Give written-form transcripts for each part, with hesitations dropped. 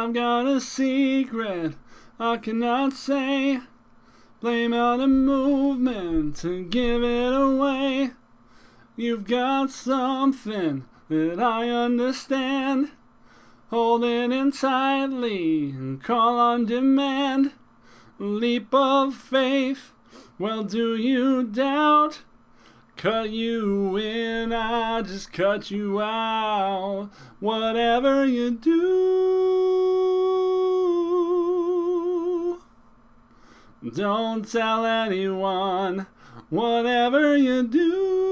I've got a secret I cannot say. Blame on a movement to give it away. You've got something that I understand. Hold it in tightly and call on demand. Leap of faith, well, do you doubt? Cut you in, I just cut you out. Whatever you do, don't tell anyone. Whatever you do,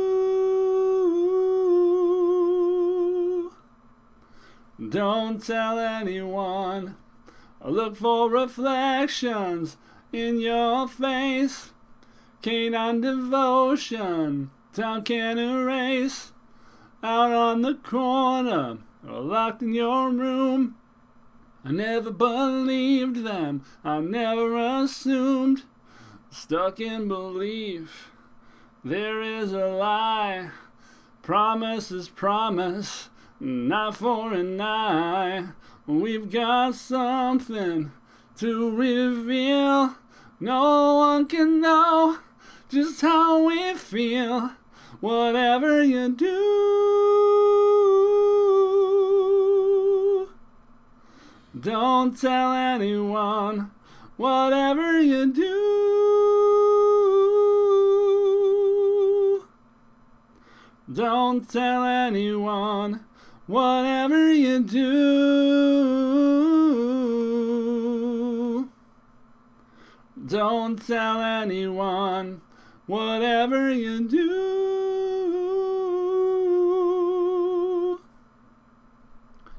don't tell anyone. I look for reflections in your face. Canine devotion, time can erase. Out on the corner, or locked in your room. I never believed them, I never assumed. Stuck in belief, there is a lie. Promise is promise, not for an eye. We've got something to reveal. No one can know just how we feel. Whatever you do, don't tell anyone. Whatever you do, don't tell anyone. Whatever you do, don't tell anyone. Whatever you do,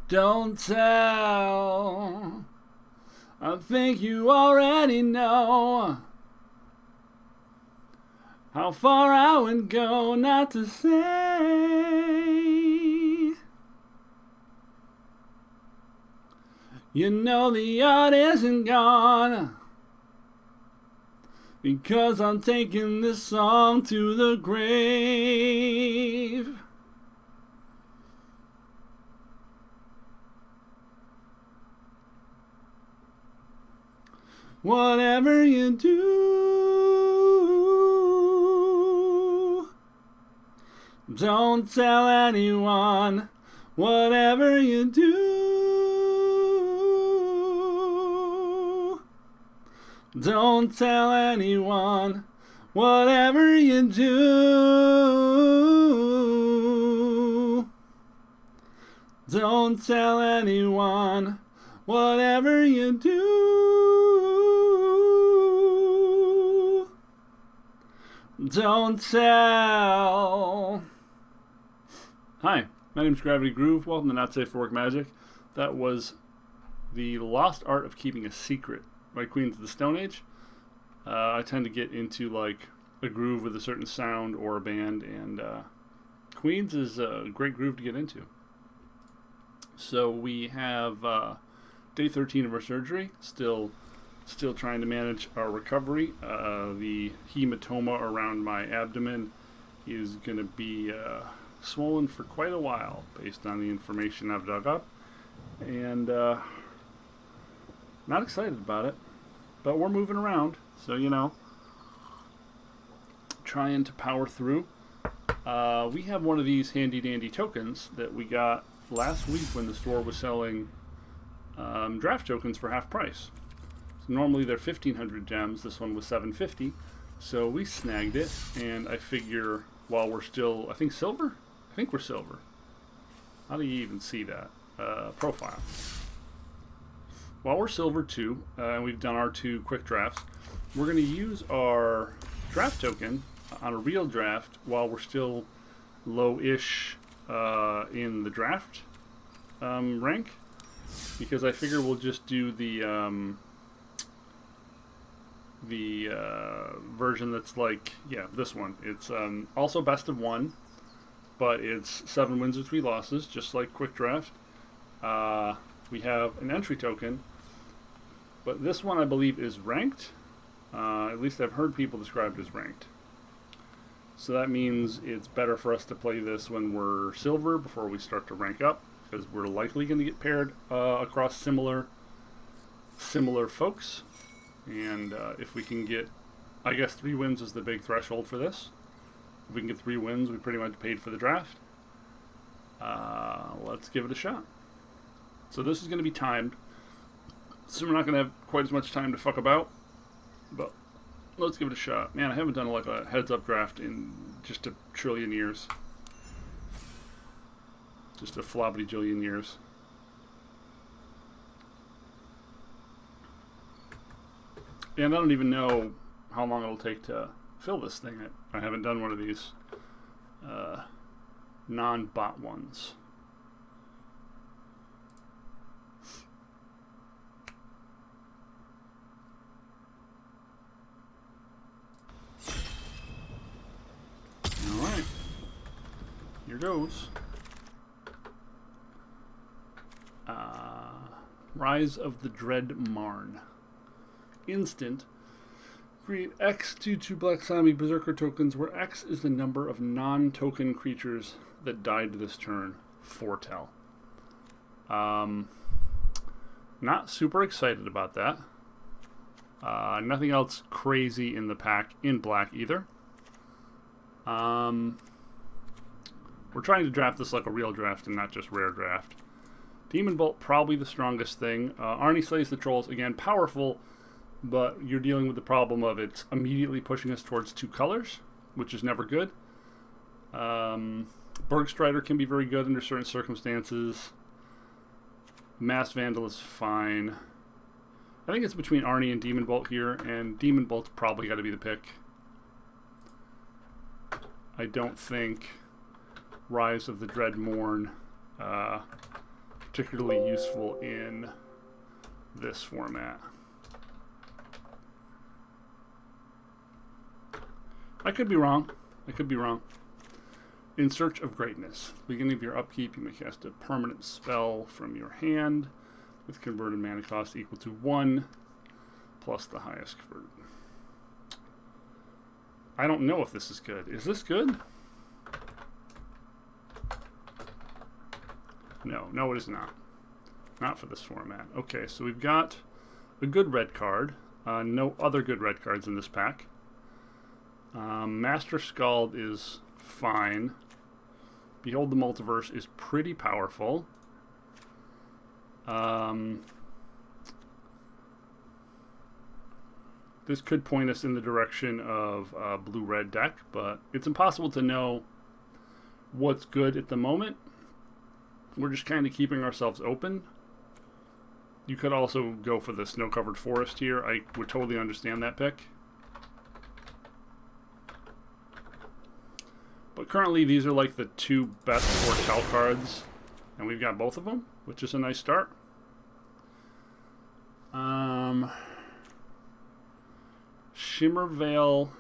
don't tell. I think you already know how far I would go not to say. You know the art isn't gone, because I'm taking this song to the grave. Whatever you do, don't tell anyone. Whatever you do, don't tell anyone. Whatever you do, don't tell anyone. Whatever you do, don't tell. Hi, my name is Gravity Groove. Welcome to Not Safe for Work Magic. That was The Lost Art of Keeping a Secret by Queens of the Stone Age. I tend to get into like a groove with a certain sound or a band, and Queens is a great groove to get into. So we have day 13 of our surgery. Still trying to manage our recovery. The hematoma around my abdomen is going to be swollen for quite a while based on the information I've dug up, and not excited about it, but we're moving around, so trying to power through. We have one of these handy dandy tokens that we got last week when the store was selling draft tokens for half price. So normally they're 1,500 gems. This one was 750, so we snagged it, and I figure while we're still, I think silver? I think we're silver. How do you even see that? Profile. While we're silver too, and we've done our 2 quick drafts, we're going to use our draft token on a real draft while we're still low-ish in the draft rank, because I figure we'll just do the version that's like, this one. It's also best of 1, but it's 7 wins or 3 losses, just like quick draft. We have an entry token, but this one I believe is ranked. At least I've heard people describe it as ranked. So that means it's better for us to play this when we're silver before we start to rank up, because we're likely going to get paired across similar similar folks. And if we can get, I guess 3 wins is the big threshold for this. If we can get 3 wins, we pretty much paid for the draft. Let's give it a shot. So this is going to be timed. So we're not going to have quite as much time to fuck about. But let's give it a shot. Man, I haven't done like a heads-up draft in just a trillion years. Just a flobbity-jillion years. And I don't even know how long it'll take to fill this thing. I haven't done one of these non-bot ones. Alright. Here goes. Rise of the Dread Marn. Instant. Create X 2/2 Black Zombie Berserker tokens, where X is the number of non-token creatures that died this turn. Foretell. Not super excited about that. Nothing else crazy in the pack in black either. We're trying to draft this like a real draft and not just rare draft. Demon Bolt, probably the strongest thing. Arnie Slays the Trolls, again, powerful, but you're dealing with the problem of it's immediately pushing us towards 2 colors, which is never good. Bergstrider can be very good under certain circumstances. Mass Vandal is fine. I think it's between Arnie and Demon Bolt here, and Demon Bolt's probably got to be the pick. I don't think Rise of the Dread Morn particularly useful in this format. I could be wrong. In Search of Greatness. Beginning of your upkeep, you may cast a permanent spell from your hand with converted mana cost equal to 1 plus the highest converted. I don't know if this is good. Is this good? No, it is not. Not for this format. Okay, so we've got a good red card. No other good red cards in this pack. Master Skald is fine. Behold the Multiverse is pretty powerful. This could point us in the direction of a blue-red deck, but it's impossible to know what's good at the moment. We're just kind of keeping ourselves open. You could also go for the Snow-Covered Forest here. I would totally understand that pick. But currently, these are like the 2 best Foretell cards, and we've got both of them, which is a nice start. Shimmervale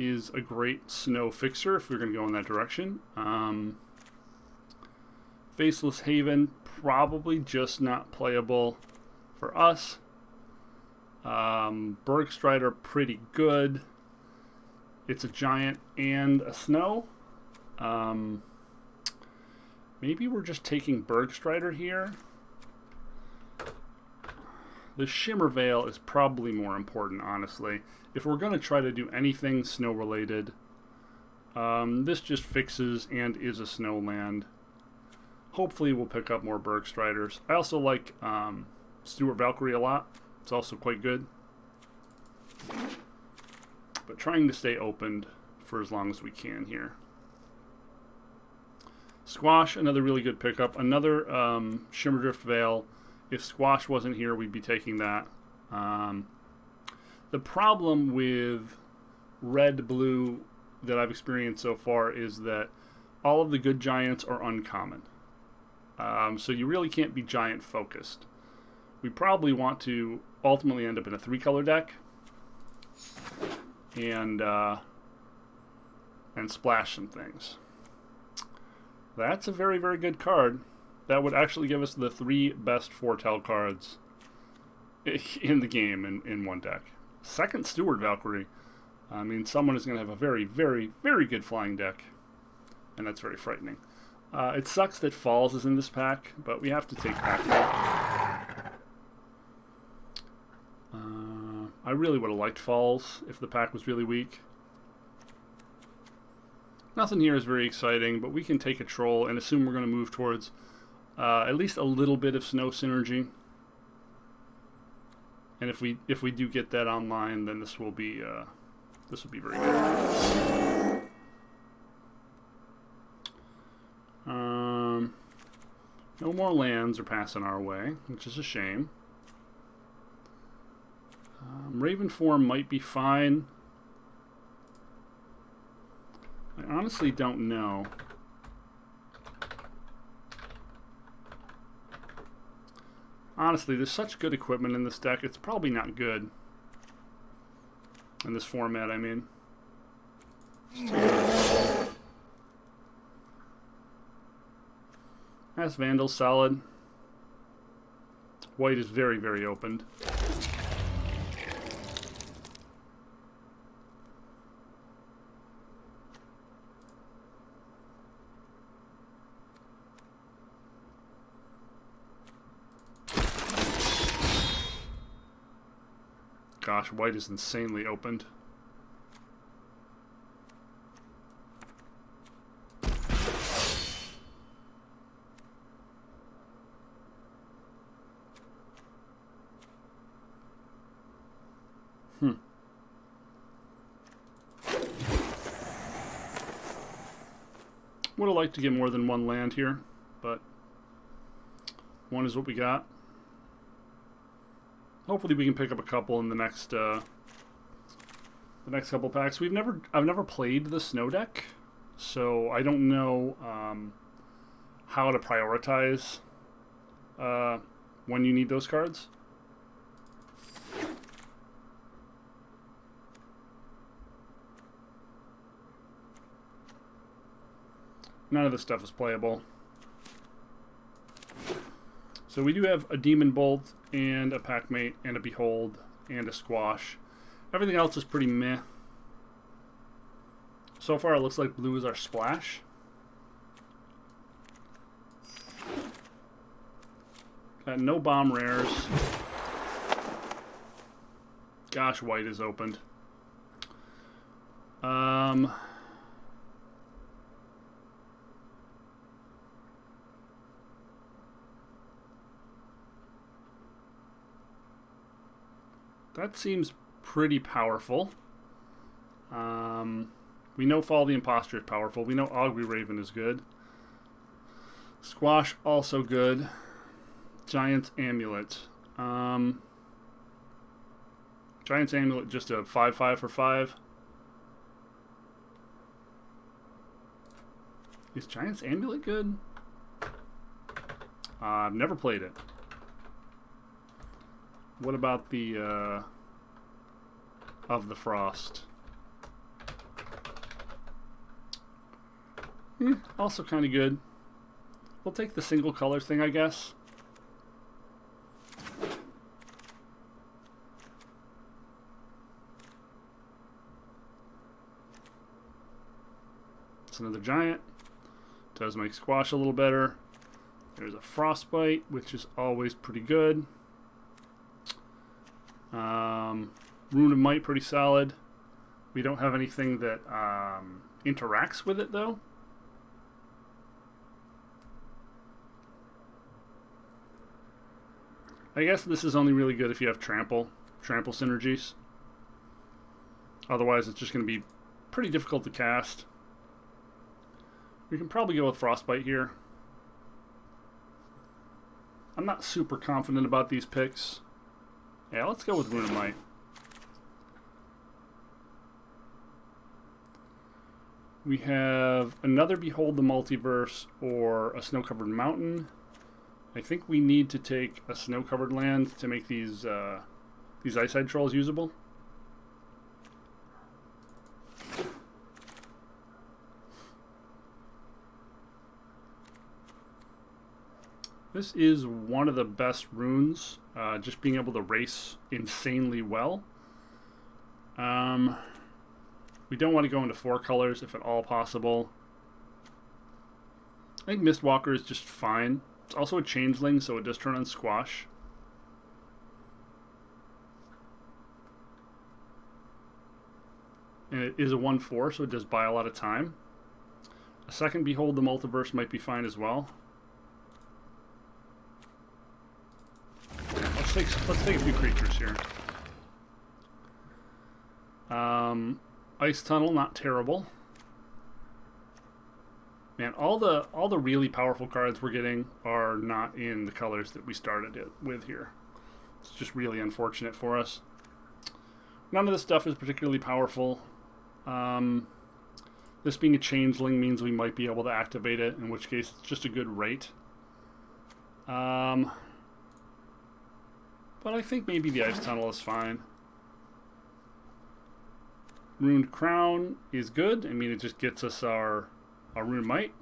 is a great snow fixer if we're going to go in that direction. Faceless Haven, probably just not playable for us. Bergstrider, pretty good. It's a giant and a snow. Maybe we're just taking Bergstrider here. The Shimmervale is probably more important, honestly. If we're going to try to do anything snow-related, this just fixes and is a snow land. Hopefully we'll pick up more Bergstriders. I also like Stuart Valkyrie a lot. It's also quite good. But trying to stay opened for as long as we can here. Squash, another really good pickup. Another Shimmerdrift Veil. If Squash wasn't here, we'd be taking that. The problem with red-blue that I've experienced so far is that all of the good giants are uncommon. So you really can't be giant focused. We probably want to ultimately end up in a 3-color deck and splash some things. That's a very, very good card. That would actually give us the 3 best Foretell cards in the game in one deck. Second Steward Valkyrie. I mean, someone is going to have a very, very, very good flying deck, and that's very frightening. It sucks that Falls is in this pack, but we have to take Pac-Man. I really would have liked Falls if the pack was really weak. Nothing here is very exciting, but we can take a Troll and assume we're going to move towards at least a little bit of Snow synergy. And if we do get that online, then this will be very good. No more lands are passing our way, which is a shame. Raven form might be fine. I honestly don't know. Honestly, there's such good equipment in this deck, it's probably not good. In this format, I mean. Mass Vandal's solid. White is very, very opened. Gosh, white is insanely opened. Would have liked to get more than one land here, but one is what we got. Hopefully we can pick up a couple in the next couple packs. I've never played the Snow deck, so I don't know how to prioritize when you need those cards. None of this stuff is playable. So we do have a Demon Bolt and a Packmate and a Behold and a Squash. Everything else is pretty meh. So far it looks like blue is our splash. Got no bomb rares. Gosh, white is opened. That seems pretty powerful. We know Fall the Imposter is powerful. We know Augury Raven is good. Squash also good. Giant's Amulet. Giant's Amulet just a 5/5 for 5. Is Giant's Amulet good? I've never played it. What about the of the Frost? Also kind of good. We'll take the single color thing, I guess. It's another giant. Does make Squash a little better. There's a Frostbite, which is always pretty good. Rune of Might, pretty solid. We don't have anything that interacts with it, though. I guess this is only really good if you have trample synergies. Otherwise, it's just going to be pretty difficult to cast. We can probably go with Frostbite here. I'm not super confident about these picks. Yeah, let's go with Rune of Might. We have another Behold the Multiverse or a Snow-Covered Mountain. I think we need to take a snow-covered land to make these Ice-Side Trolls usable. This is one of the best runes, just being able to race insanely well. We don't want to go into 4 colors if at all possible. I think Mistwalker is just fine. It's also a changeling, so it does turn on Squash. and it is a 1/4, so it does buy a lot of time. A second Behold the Multiverse might be fine as well. Let's take a few creatures here. Ice Tunnel, not terrible. Man, all the really powerful cards we're getting are not in the colors that we started it with here. It's just really unfortunate for us. None of this stuff is particularly powerful. This being a changeling means we might be able to activate it, in which case it's just a good rate. But I think maybe the Ice Tunnel is fine. Runed Crown is good. I mean, it just gets us our Rune Might.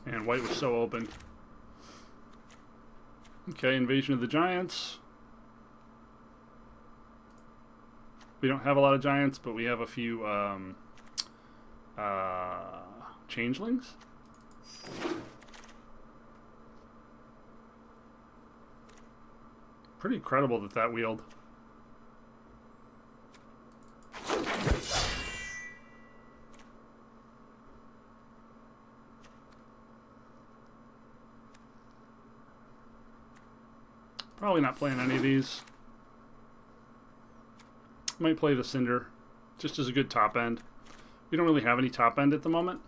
And white was so open. Okay, Invasion of the Giants. We don't have a lot of giants, but we have a few changelings. Pretty incredible that wheeled. Probably not playing any of these. Might play the Cinder, just as a good top end. We don't really have any top end at the moment.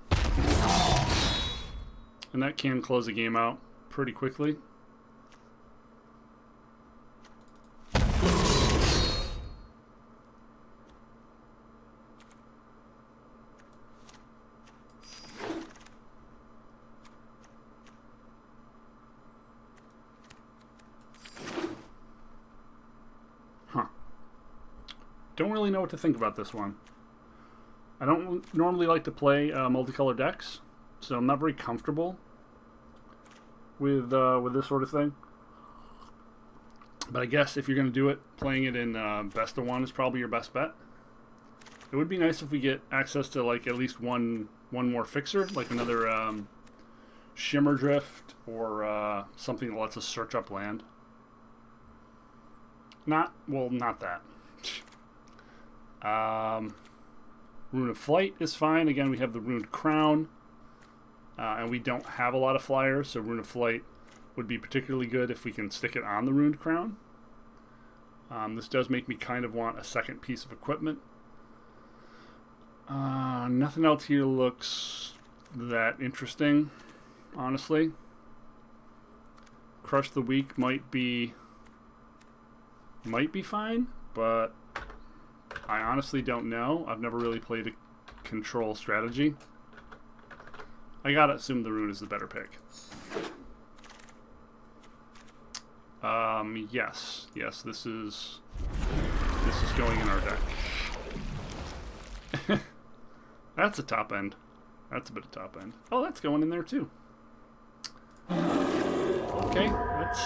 And that can close the game out pretty quickly. Don't really know what to think about this one. I don't normally like to play multicolor decks, so I'm not very comfortable with this sort of thing. But I guess if you're going to do it, playing it in best of one is probably your best bet. It would be nice if we get access to like at least one more fixer, like another Shimmer Drift or something that lets us search up land. Not that. Rune of Flight is fine. Again, we have the Runed Crown, and we don't have a lot of flyers, so Rune of Flight would be particularly good if we can stick it on the Runed Crown. This does make me kind of want a second piece of equipment. Nothing else here looks that interesting, honestly. Crush the Weak might be fine, but I honestly don't know. I've never really played a control strategy. I gotta assume the Rune is the better pick. Yes, this is going in our deck. That's a top end. That's a bit of top end. Oh, that's going in there too. Okay, let's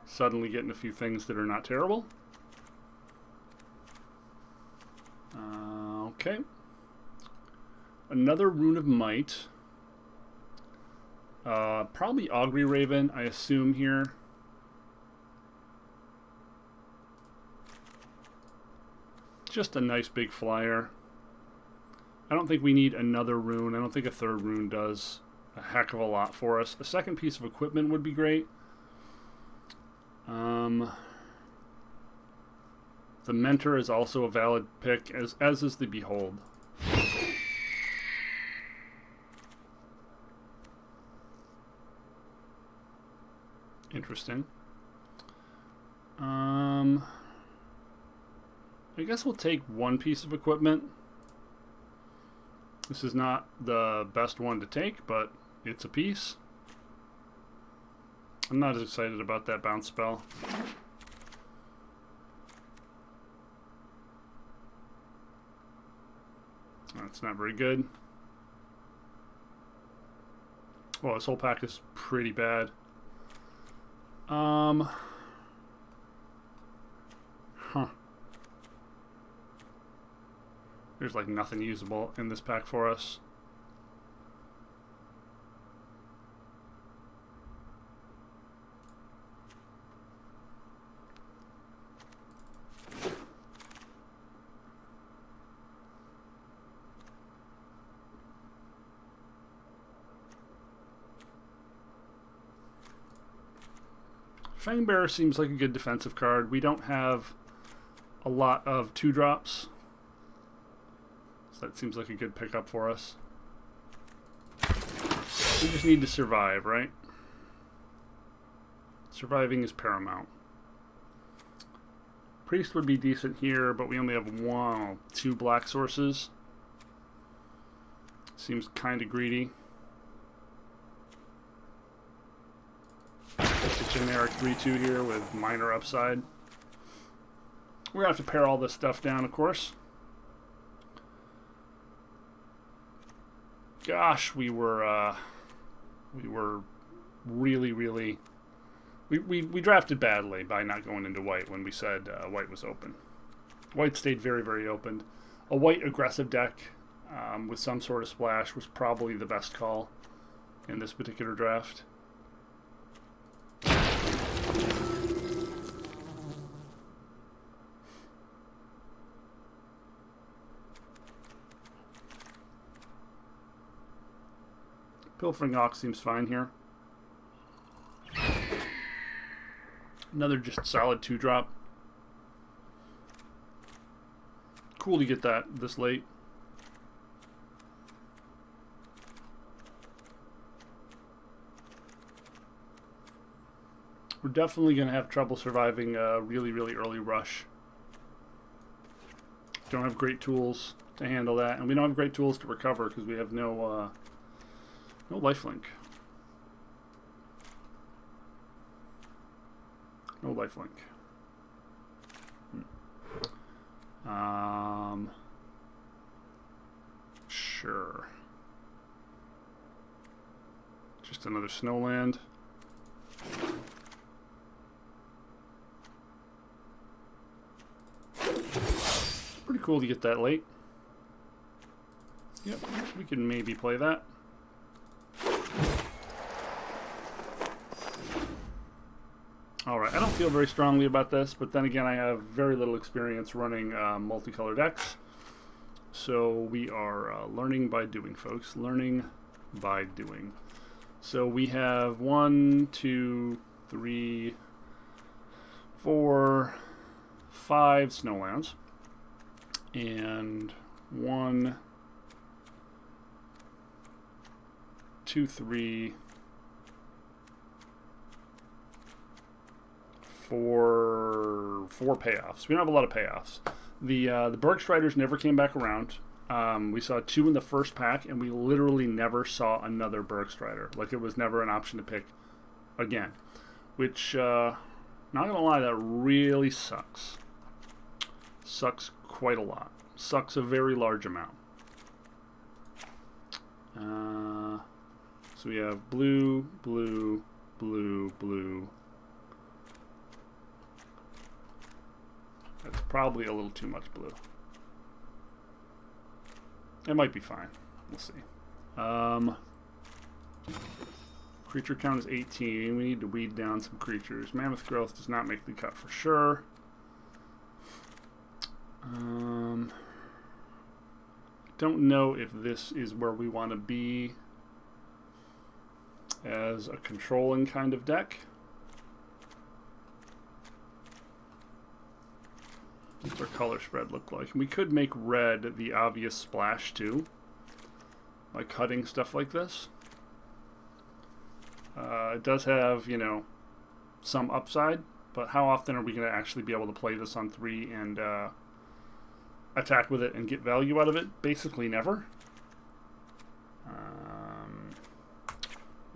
suddenly getting a few things that are not terrible. Okay. Another Rune of Might. Probably Augury Raven, I assume here. Just a nice big flyer. I don't think we need another rune. I don't think a third rune does a heck of a lot for us. A second piece of equipment would be great. The Mentor is also a valid pick, as is the Behold. Interesting. I guess we'll take one piece of equipment. This is not the best one to take, but it's a piece. I'm not as excited about that bounce spell. That's not very good. Well, this whole pack is pretty bad. There's like nothing usable in this pack for us. Fangbearer seems like a good defensive card. We don't have a lot of 2-drops, so that seems like a good pickup for us. We just need to survive, right? Surviving is paramount. Priest would be decent here, but we only have 2 black sources. Seems kind of greedy. Just a generic 3-2 here with minor upside. We're going to have to pare all this stuff down, of course. Gosh, we were really, we drafted badly by not going into white when we said white was open. White stayed very, very open. A white aggressive deck with some sort of splash was probably the best call in this particular draft. Pilfering Ox seems fine here. Another just solid 2-drop. Cool to get that this late. We're definitely going to have trouble surviving a really, really early rush. Don't have great tools to handle that, and we don't have great tools to recover because we have no lifelink. No lifelink. Sure. Just another Snowland. Pretty cool to get that late. Yep, we can maybe play that. Alright, I don't feel very strongly about this, but then again I have very little experience running multicolor decks. So we are learning by doing, folks. Learning by doing. So we have 1, 2, 3, 4, 5 Snowlands. And 1, 2, 3, 4 payoffs. We don't have a lot of payoffs. The Bergstriders never came back around. We saw 2 in the first pack, and we literally never saw another Bergstrider. Like, it was never an option to pick again. Which, not gonna lie, that really sucks. Sucks quite a lot. Sucks a very large amount. So we have blue, blue, blue, blue. That's probably a little too much blue. It might be fine. We'll see. Creature count is 18. We need to weed down some creatures. Mammoth Growth does not make the cut for sure. Don't know if this is where we want to be as a controlling kind of deck. What's our color spread look like? We could make red the obvious splash too, by cutting stuff like this. It does have, you know, some upside, but how often are we going to actually be able to play this on 3 and attack with it and get value out of it? Basically never.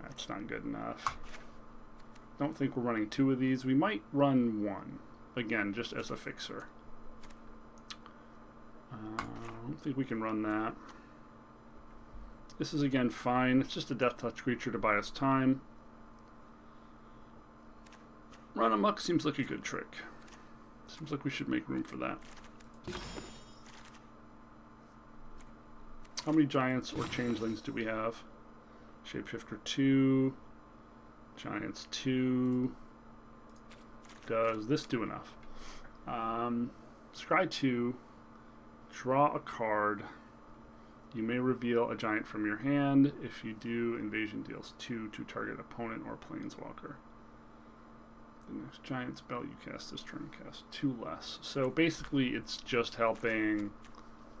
That's not good enough. Don't think we're running 2 of these. We might run 1, again, just as a fixer. I don't think we can run that. This is, again, fine. It's just a Death Touch creature to buy us time. Run Amok seems like a good trick. Seems like we should make room for that. How many giants or changelings do we have? Shapeshifter 2. Giants 2. Does this do enough? Scry 2. Draw a card. You may reveal a giant from your hand. If you do, invasion deals 2 to target opponent or planeswalker. The next giant spell you cast this turn casts 2 less. So basically it's just helping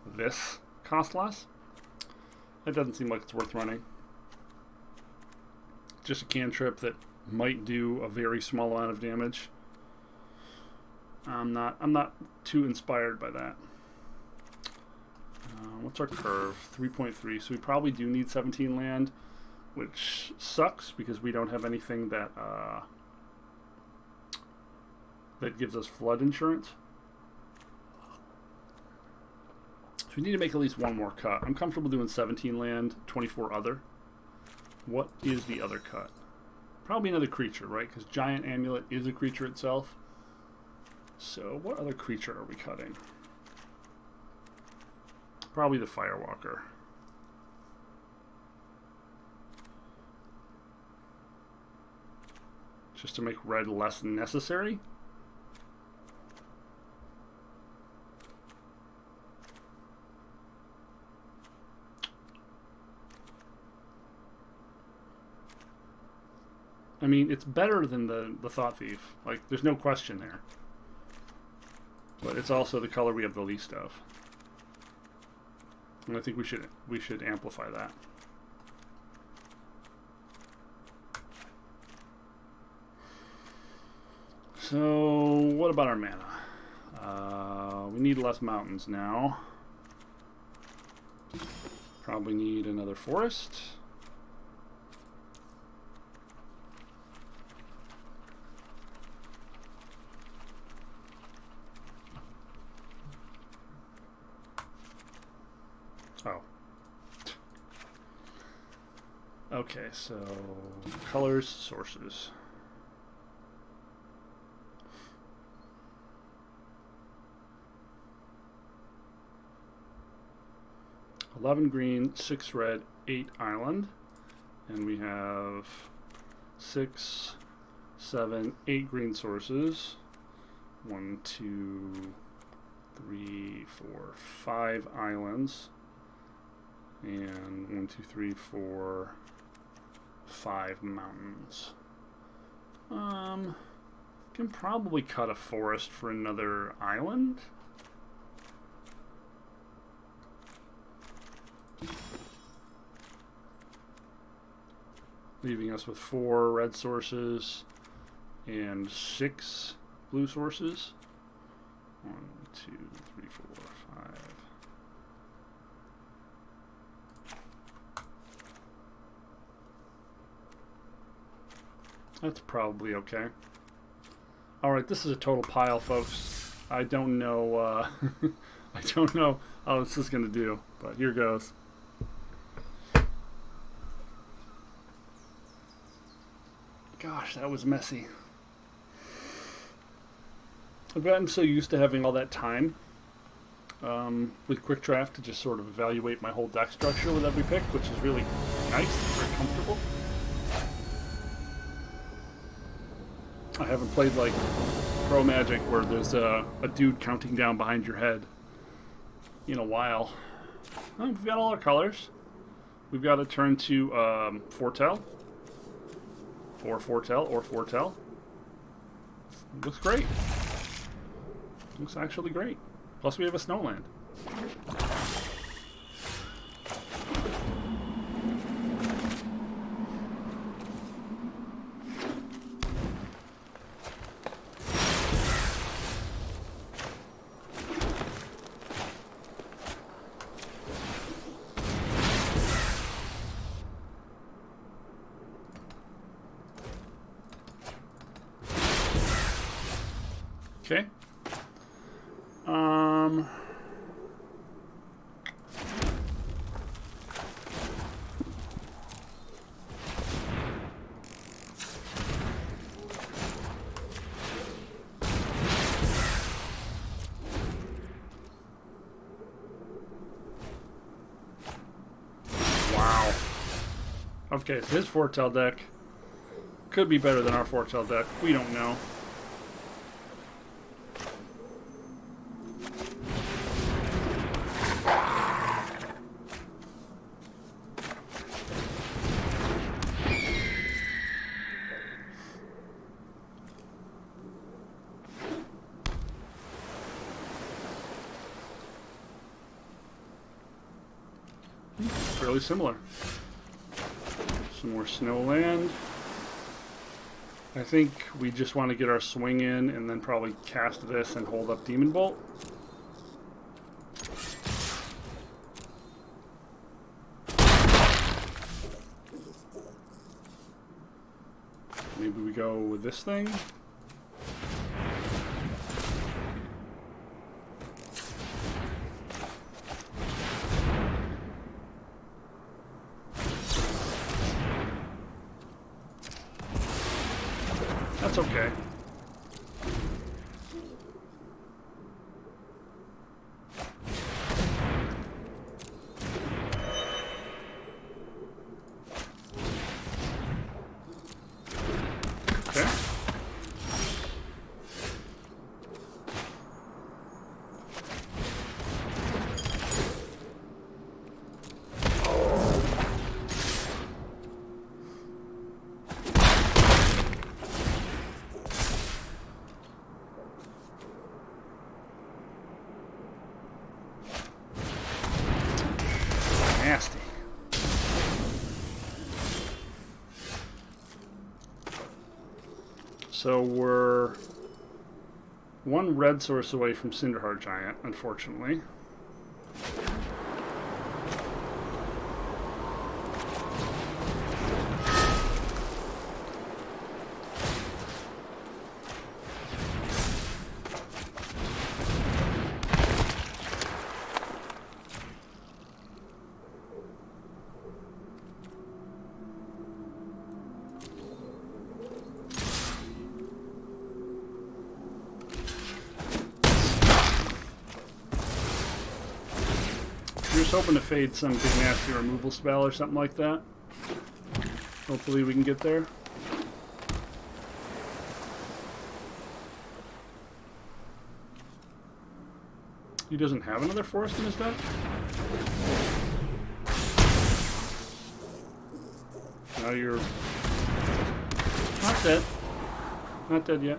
this cost less. That doesn't seem like it's worth running. Just a cantrip that might do a very small amount of damage. I'm not too inspired by that. What's our curve? 3.3. So we probably do need 17 land, which sucks because we don't have anything that that gives us flood insurance. So we need to make at least one more cut. I'm comfortable doing 17 land, 24 other. What is the other cut? Probably another creature, right? Because Giant Amulet is a creature itself. So what other creature are we cutting? Probably the Firewalker. Just to make red less necessary. I mean, it's better than the Thought Thief. Like, there's no question there. But it's also the color we have the least of. And I think we should amplify that. So, what about our mana? We need less mountains now. Probably need another forest. Oh. Okay, so colors, sources. $11 green, 6 red, 8 island, and we have 6, 7, 8 green sources. 1, 2, 3, 4, 5 islands. And 1, 2, 3, 4, 5 mountains. Can probably cut a forest for another island. Leaving us with 4 red sources and 6 blue sources. 1, 2, 3, 4, 5. That's probably okay. Alright, this is a total pile, folks. I don't know, I don't know how this is going to do, but here goes. Gosh, that was messy. I've gotten so used to having all that time with Quick Draft to just sort of evaluate my whole deck structure with every pick, which is really nice and very comfortable. I haven't played like Pro Magic where there's a dude counting down behind your head in a while. Well, we've got all our colors. We've got to turn to Foretell. Or Foretell, or Foretell. Looks great. Looks actually great. Plus we have a Snowland. Okay. Okay, so his foretell deck could be better than our foretell deck. We don't know. Fairly similar. Some more snow land. I think we just want to get our swing in and then probably cast this and hold up Demon Bolt. Maybe we go with this thing. That's okay. Okay. Nasty. So we're one red source away from Cinderheart Giant, unfortunately. You're just hoping to fade some big nasty removal spell or something like that. Hopefully we can get there. He doesn't have another forest in his deck? Now you're not dead. Not dead yet.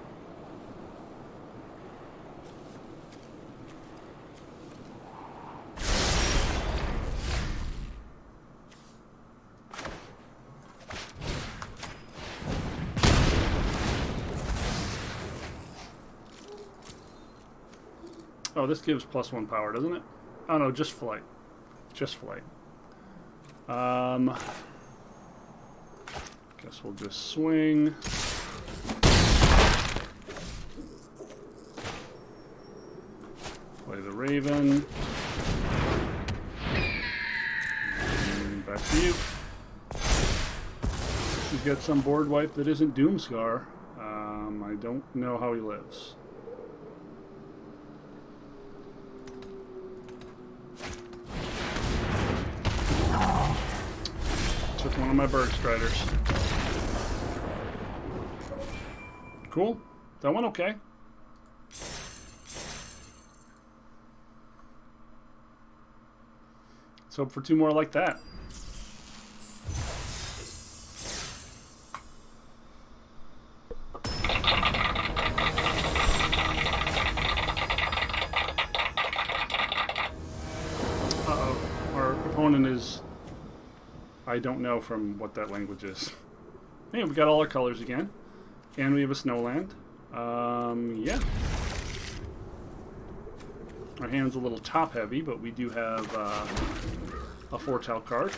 Oh, this gives +1 power, doesn't it? Oh no, just flight. Just flight. Guess we'll just swing. Play the Raven. And back to you. He's got some board wipe that isn't Doomscar. I don't know how he lives. Took one of my Bird Striders. Cool. That went okay. Let's hope for 2 more like that. Uh-oh. Our opponent is... I don't know from what that language is. Hey, we got all our colors again. And we have a Snowland. Yeah. Our hand's a little top heavy, but we do have a foretell card.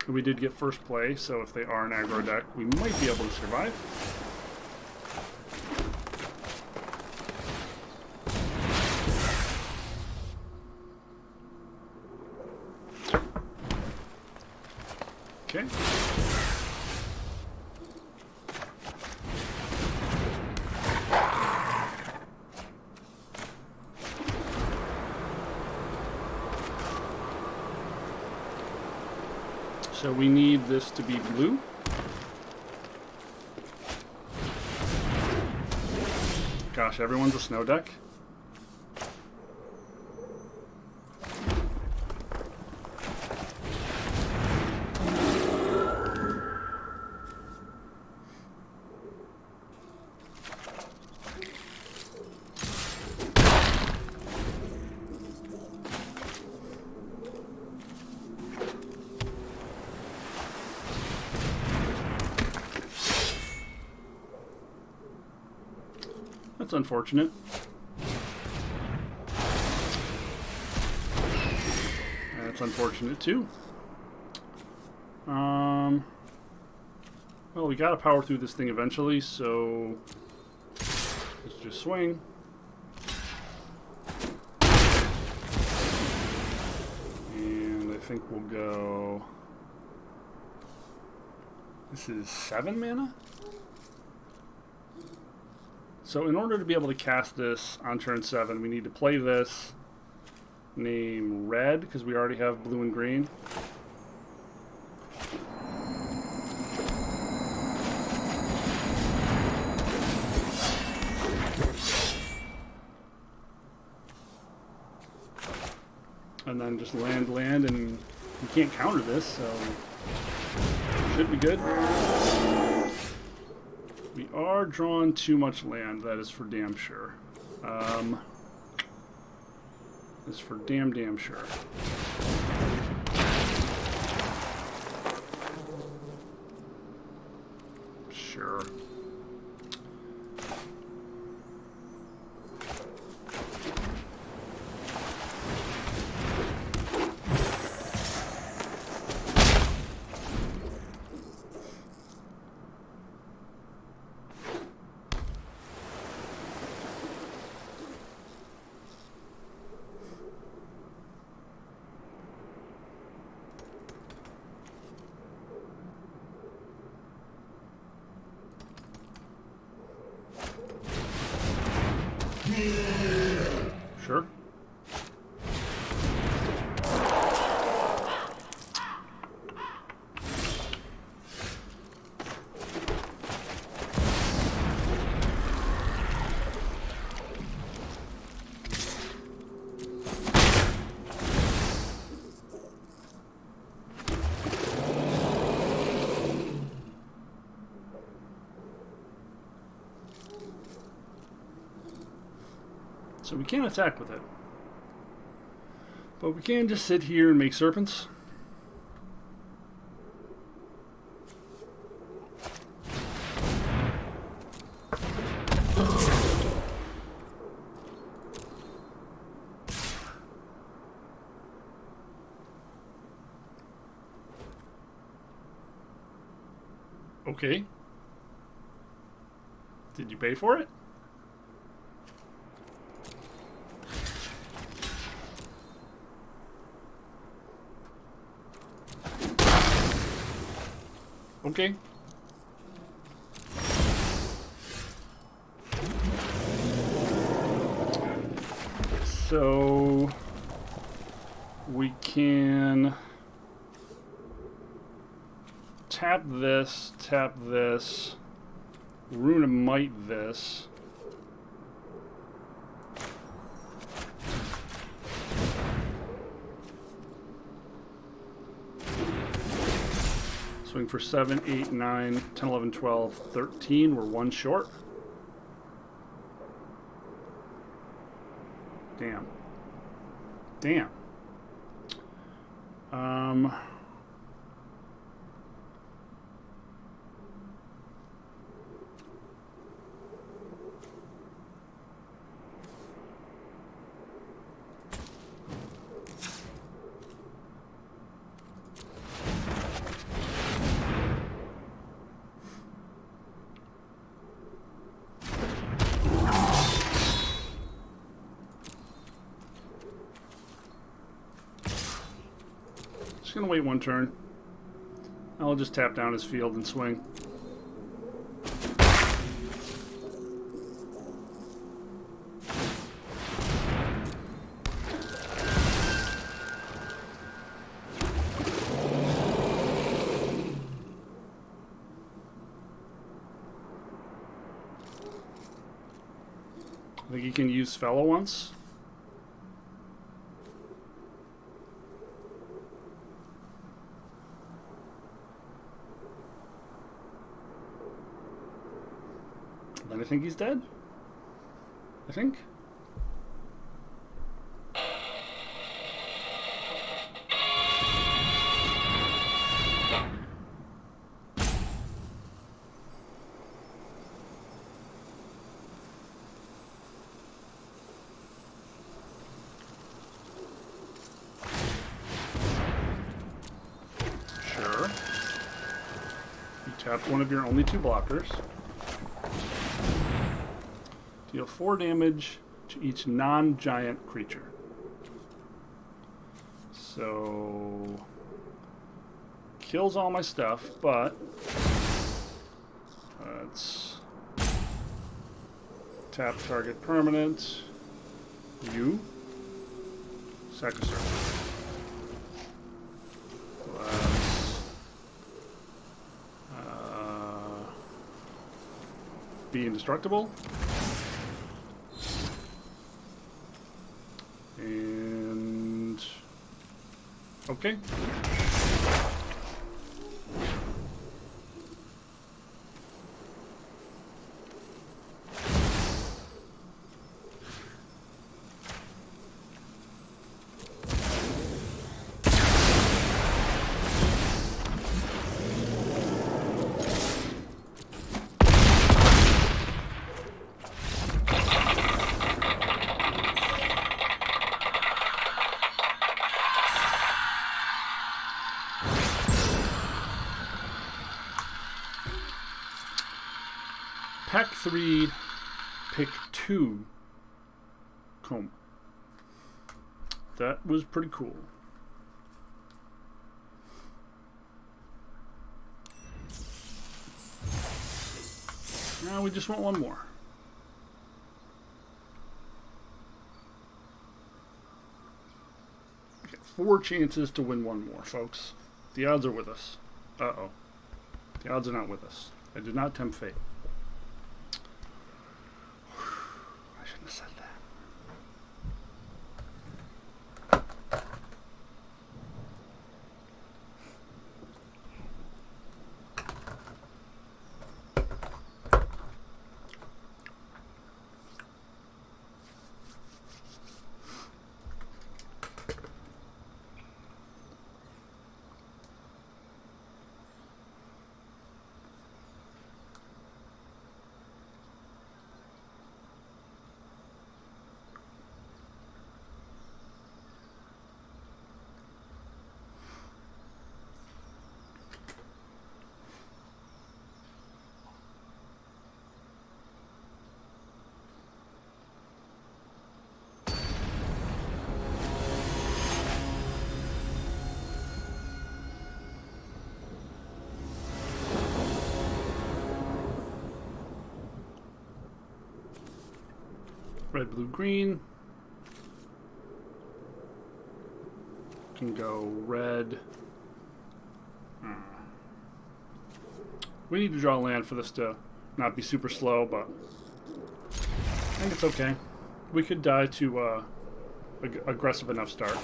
We did get first play, so if they are an aggro deck, we might be able to survive. Okay. So we need this to be blue. Gosh, everyone's a snow deck. That's unfortunate. That's unfortunate too. Well, we gotta power through this thing eventually, so let's just swing. And I think we'll go. This is 7 mana? So in order to be able to cast this on turn 7, we need to play this, name red, because we already have blue and green. And then just land, and you can't counter this, so should be good. We are drawing too much land, that is for damn sure. That's for damn sure. Sure. Sure. So we can't attack with it. But we can just sit here and make serpents. Okay. Did you pay for it? Okay. So we can tap this, Runamite this. Swing for 7, 8, 9, 10, 11, 12, 13. We're 1 short. Damn. Just gonna wait 1 turn. I'll just tap down his field and swing. I think he can use Fellow once. Then I think he's dead. I think. Sure. You tap one of your only 2 blockers. Deal 4 damage to each non-giant creature. So kills all my stuff, but let's tap target permanent. You sack a circle. Let's be indestructible. And okay. Pack 3, pick 2, Koma. That was pretty cool. Now we just want one more. Okay, 4 chances to win one more, folks. The odds are with us. Uh-oh. The odds are not with us. I did not tempt fate. I shouldn't have said that. Red, blue, green. Can go red. We need to draw land for this to not be super slow, but I think it's okay. We could die to aggressive enough start.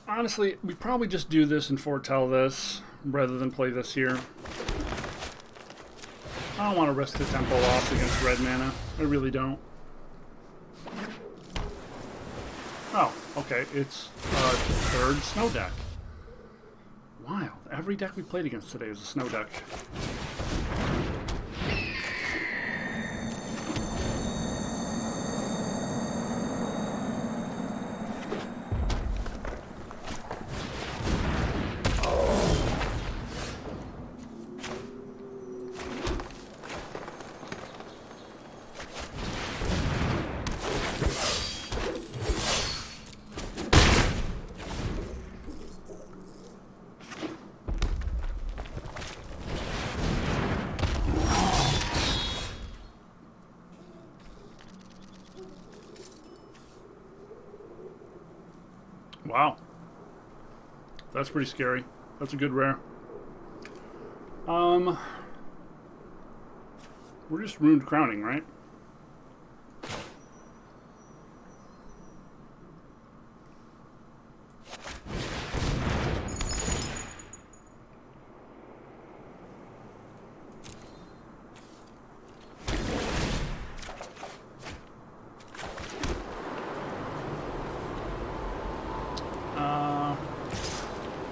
Honestly, we probably just do this and foretell this rather than play this here. I don't want to risk the tempo off against red mana. I really don't. Oh, okay. It's a third snow deck. Wild. Every deck we played against today is a snow deck. Wow. That's pretty scary. That's a good rare. We're just Ruined Crowning, right?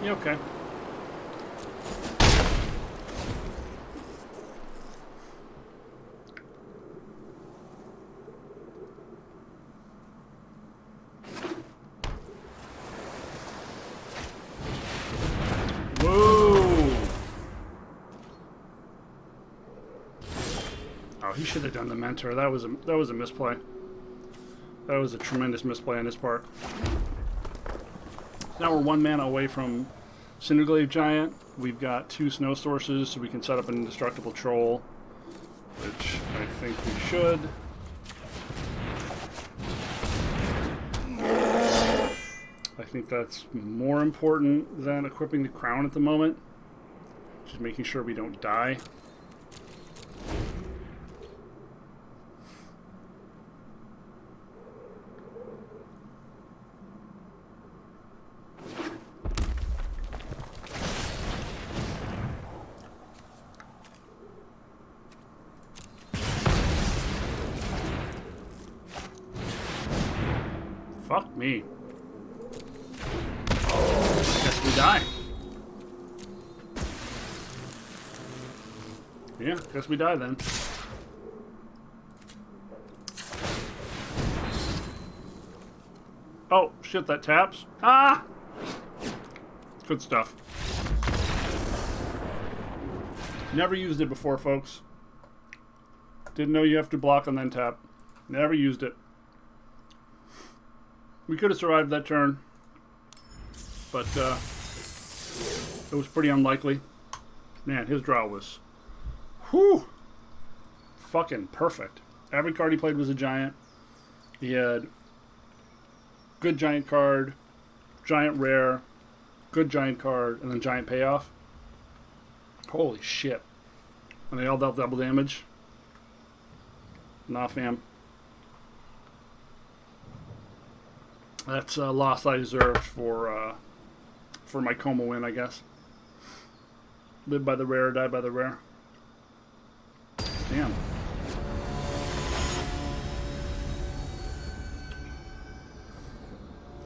Yeah, okay. Whoa! Oh, he should have done the Mentor. That was a misplay. That was a tremendous misplay on his part. Now we're 1 mana away from Cinderglaive Giant. We've got 2 snow sources, so we can set up an indestructible troll, which I think we should. I think that's more important than equipping the crown at the moment. Just making sure we don't die. Fuck me. Guess we die. Yeah, guess we die then. Oh, shit, that taps. Ah! Good stuff. Never used it before, folks. Didn't know you have to block and then tap. Never used it. We could have survived that turn, but it was pretty unlikely. Man, his draw was, whew, fucking perfect. Every card he played was a giant. He had good giant card, giant rare, good giant card, and then giant payoff. Holy shit. And they all dealt double damage. Nah, fam. That's a loss I deserved for my Koma win, I guess. Live by the rare, die by the rare. Damn.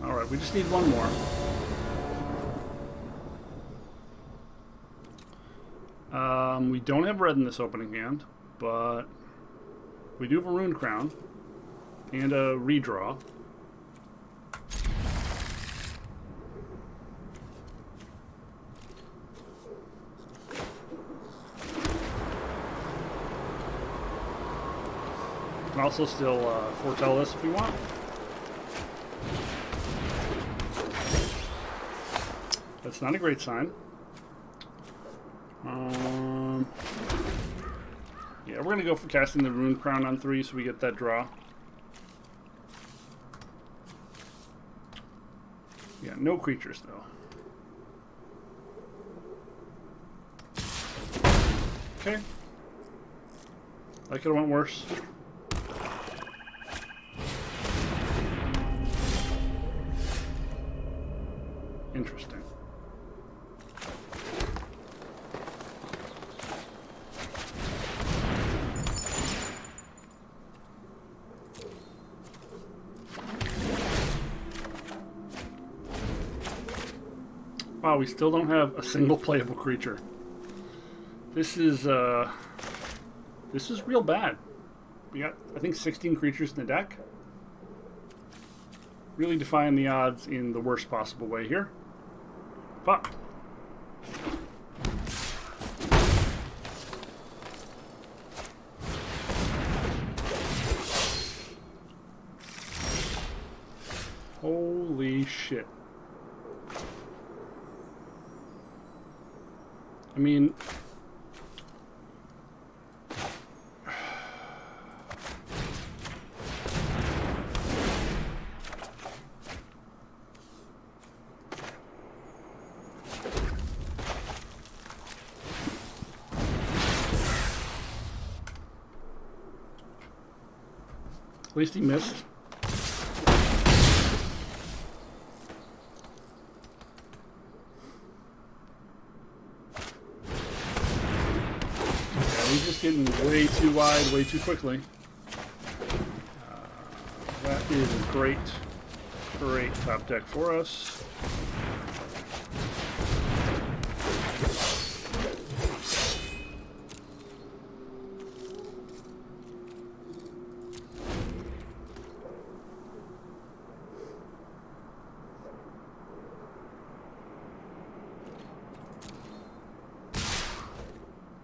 Alright, we just need one more. We don't have red in this opening hand, but we do have a Ruined Crown and a redraw. Can also still foretell this if we want. That's not a great sign. Yeah, we're gonna go for casting the Ruined Crown on 3 so we get that draw. Yeah, no creatures though. Okay. That could have went worse. Interesting. Wow, we still don't have a single playable creature. This is real bad. We got, I think, 16 creatures in the deck. Really defying the odds in the worst possible way here. Fuck. Holy shit. I mean, At least he missed. Yeah, he's just getting way too wide, way too quickly. That is a great top deck for us.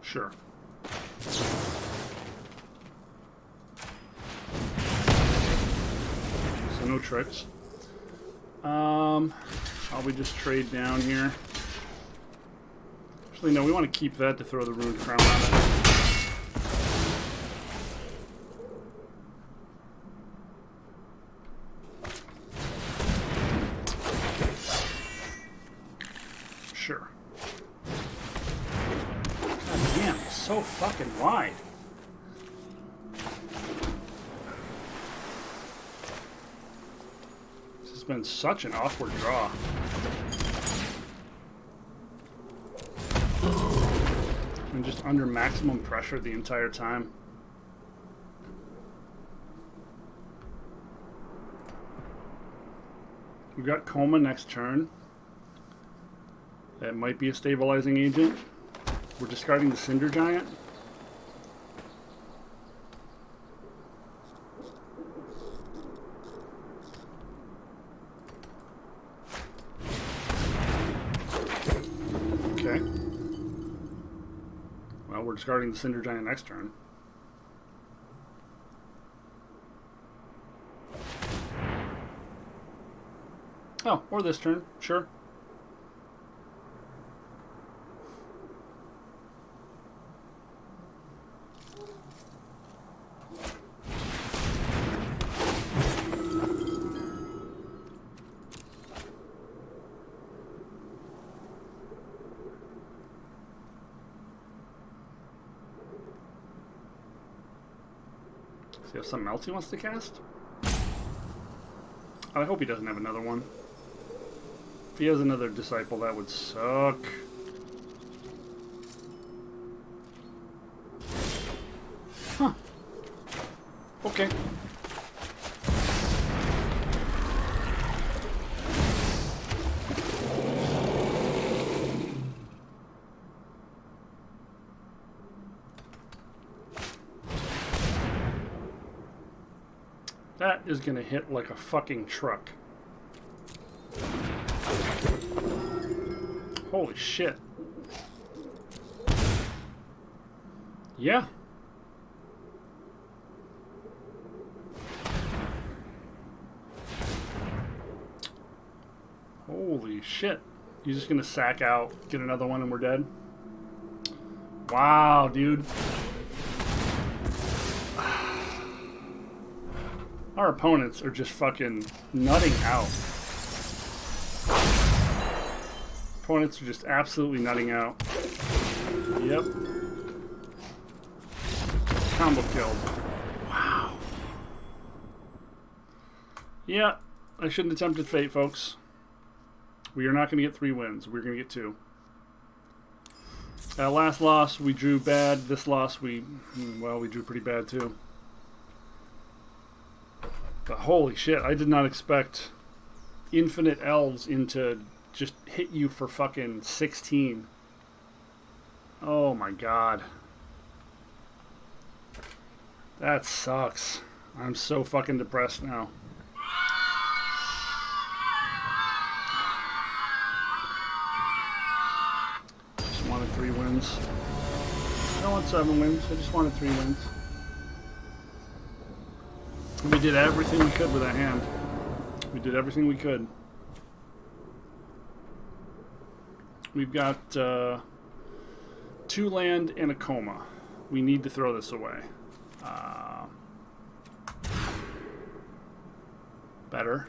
Sure. So no tricks. Probably just trade down here. Actually, no, we want to keep that to throw the Ruined Crown on it. Sure. God damn, it's so fucking wide. This has been such an awkward draw. I'm just under maximum pressure the entire time. We've got Koma next turn. That might be a stabilizing agent. We're discarding the Cinder Giant. Okay. Well, we're discarding the Cinder Giant next turn. Oh, or this turn, sure. Does he have something else he wants to cast? I hope he doesn't have another one. If he has another Disciple, that would suck. Huh. Okay. That is gonna hit like a fucking truck. Holy shit. Yeah. Holy shit. You're just gonna sack out, get another one, and we're dead? Wow, dude. Our opponents are just fucking nutting out. Opponents are just absolutely nutting out. Yep. Combo killed. Wow. Yeah, I shouldn't have tempted fate, folks. We are not going to get 3 wins. We're going to get 2. Last loss, we drew bad. This loss, we drew pretty bad too. But holy shit, I did not expect infinite elves into just hit you for fucking 16. Oh my god. That sucks. I'm so fucking depressed now. Just wanted 3 wins. I don't want 7 wins, I just wanted 3 wins. We did everything we could with that hand. We did everything we could. We've got 2 land and a Koma. We need to throw this away. Better.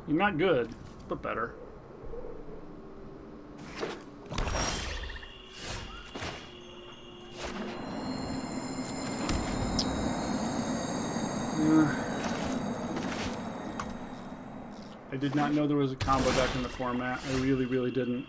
Not good, but better. I did not know there was a combo deck in the format. I really, really didn't.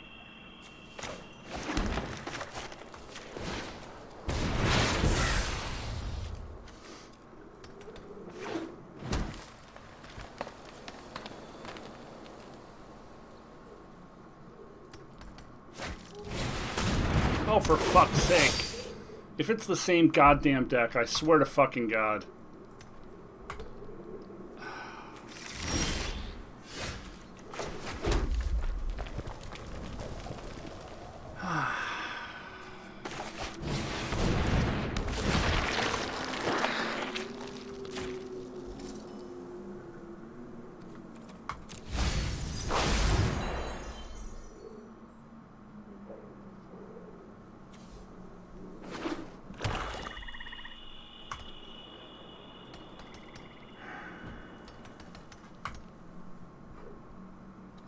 Oh, for fuck's sake. If it's the same goddamn deck, I swear to fucking God.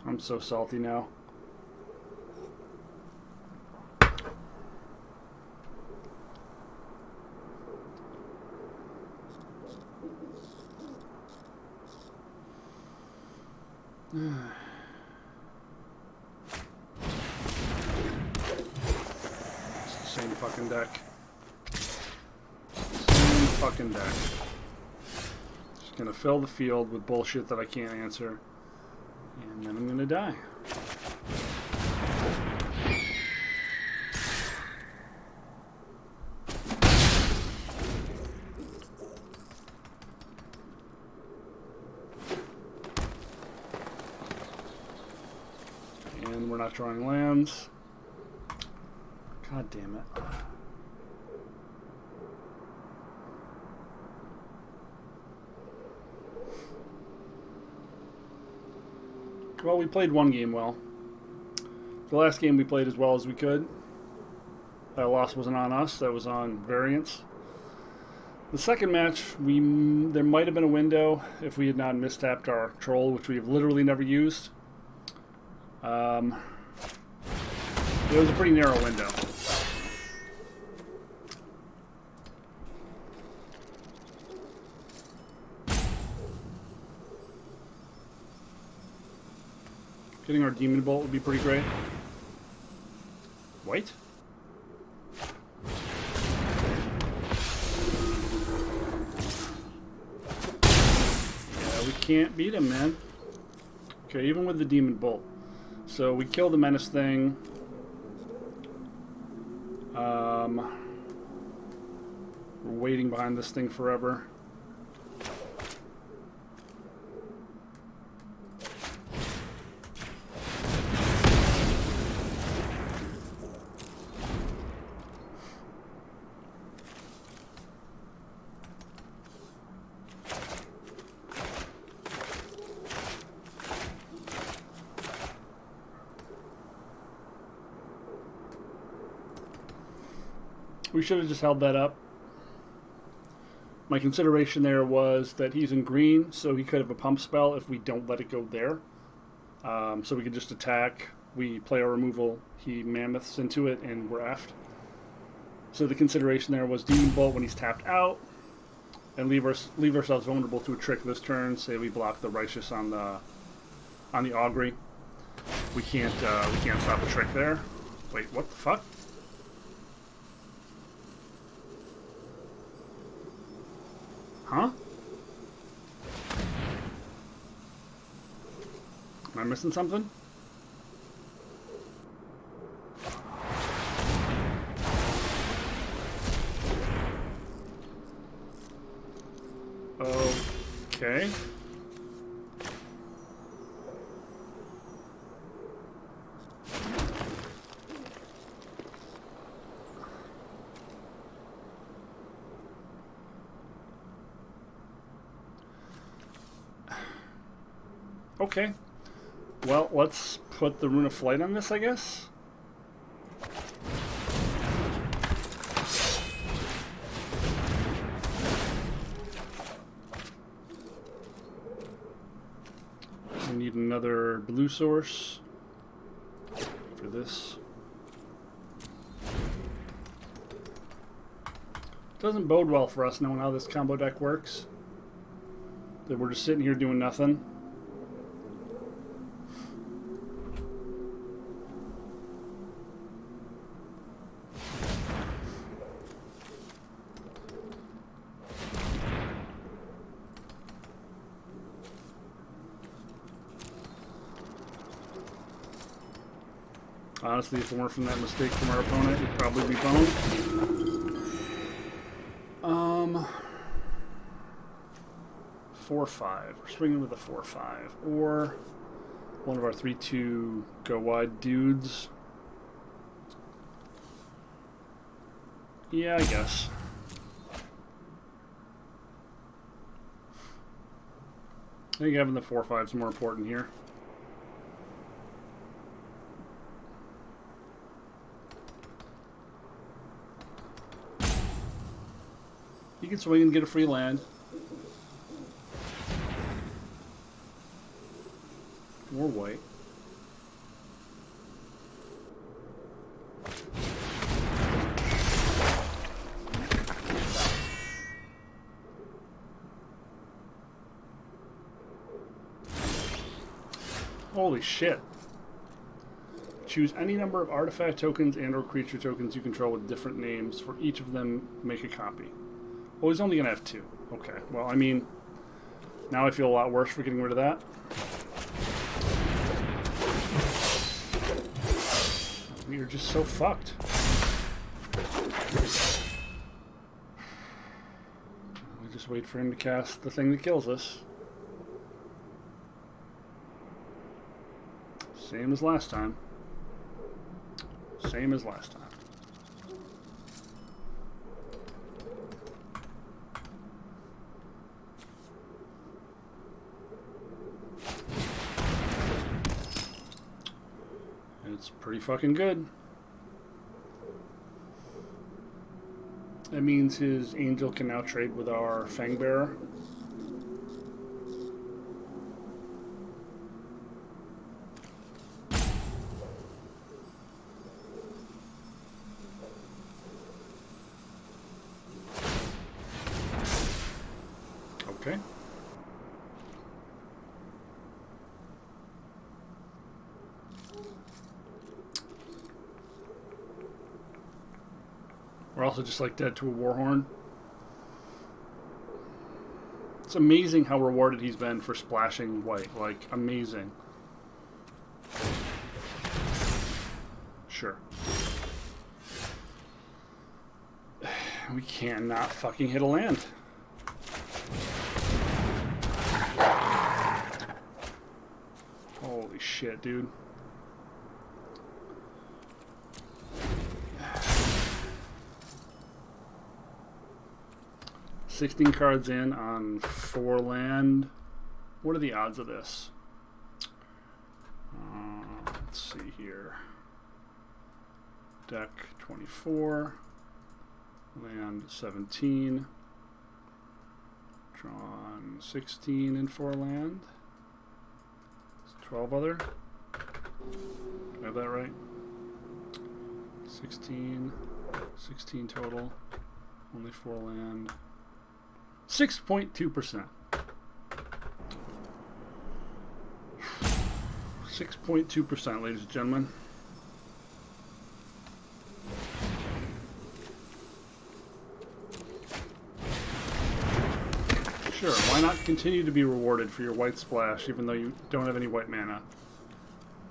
I'm so salty now. It's the same fucking deck. Same fucking deck. Just gonna fill the field with bullshit that I can't answer. And then I'm gonna die. And we're not drawing lands. God damn it. Well, we played one game well. The last game we played as well as we could. That loss wasn't on us, that was on variance. The second match, there might have been a window if we had not mistapped our troll, which we have literally never used. It was a pretty narrow window. Getting our Demon Bolt would be pretty great. White? Yeah, we can't beat him, man. Okay, even with the Demon Bolt. So we kill the Menace thing. We're waiting behind this thing forever. We should have just held that up. My consideration there was that he's in green, so he could have a pump spell if we don't let it go there. So we could just attack, we play our removal, he mammoths into it, and we're effed. So the consideration there was Demon Bolt when he's tapped out, and leave ourselves vulnerable to a trick this turn. Say we block the Righteous on the Augury. We can't stop a trick there. Wait, what the fuck? Huh? Am I missing something? Okay. Okay. Well, let's put the Rune of Flight on this, I guess. We need another blue source for this. Doesn't bode well for us knowing how this combo deck works. that we're just sitting here doing nothing. Honestly, if it weren't from that mistake from our opponent, it'd probably be boned. 4-5. We're swinging with a 4-5. Or one of our 3-2 go wide dudes. Yeah, I guess. I think having the 4-5 is more important here. You can swing and get a free land. More white. Holy shit. Choose any number of artifact tokens and or creature tokens you control with different names. For each of them, make a copy. Oh, he's only going to have 2. Okay, well, I mean, now I feel a lot worse for getting rid of that. We are just so fucked. We just wait for him to cast the thing that kills us. Same as last time. Same as last time. It's pretty fucking good. That means his angel can now trade with our Fangbearer. Okay. We're also just like dead to a Warhorn. It's amazing how rewarded he's been for splashing white. Like, amazing. Sure. We cannot fucking hit a land. Holy shit, dude. $16 cards in on 4 land. What are the odds of this? Let's see here. Deck 24. Land 17. Drawn 16 in 4 land. 12 other. Do I have that right? 16 total. Only 4 land. 6.2%. 6.2%, ladies and gentlemen. Sure, why not continue to be rewarded for your white splash even though you don't have any white mana?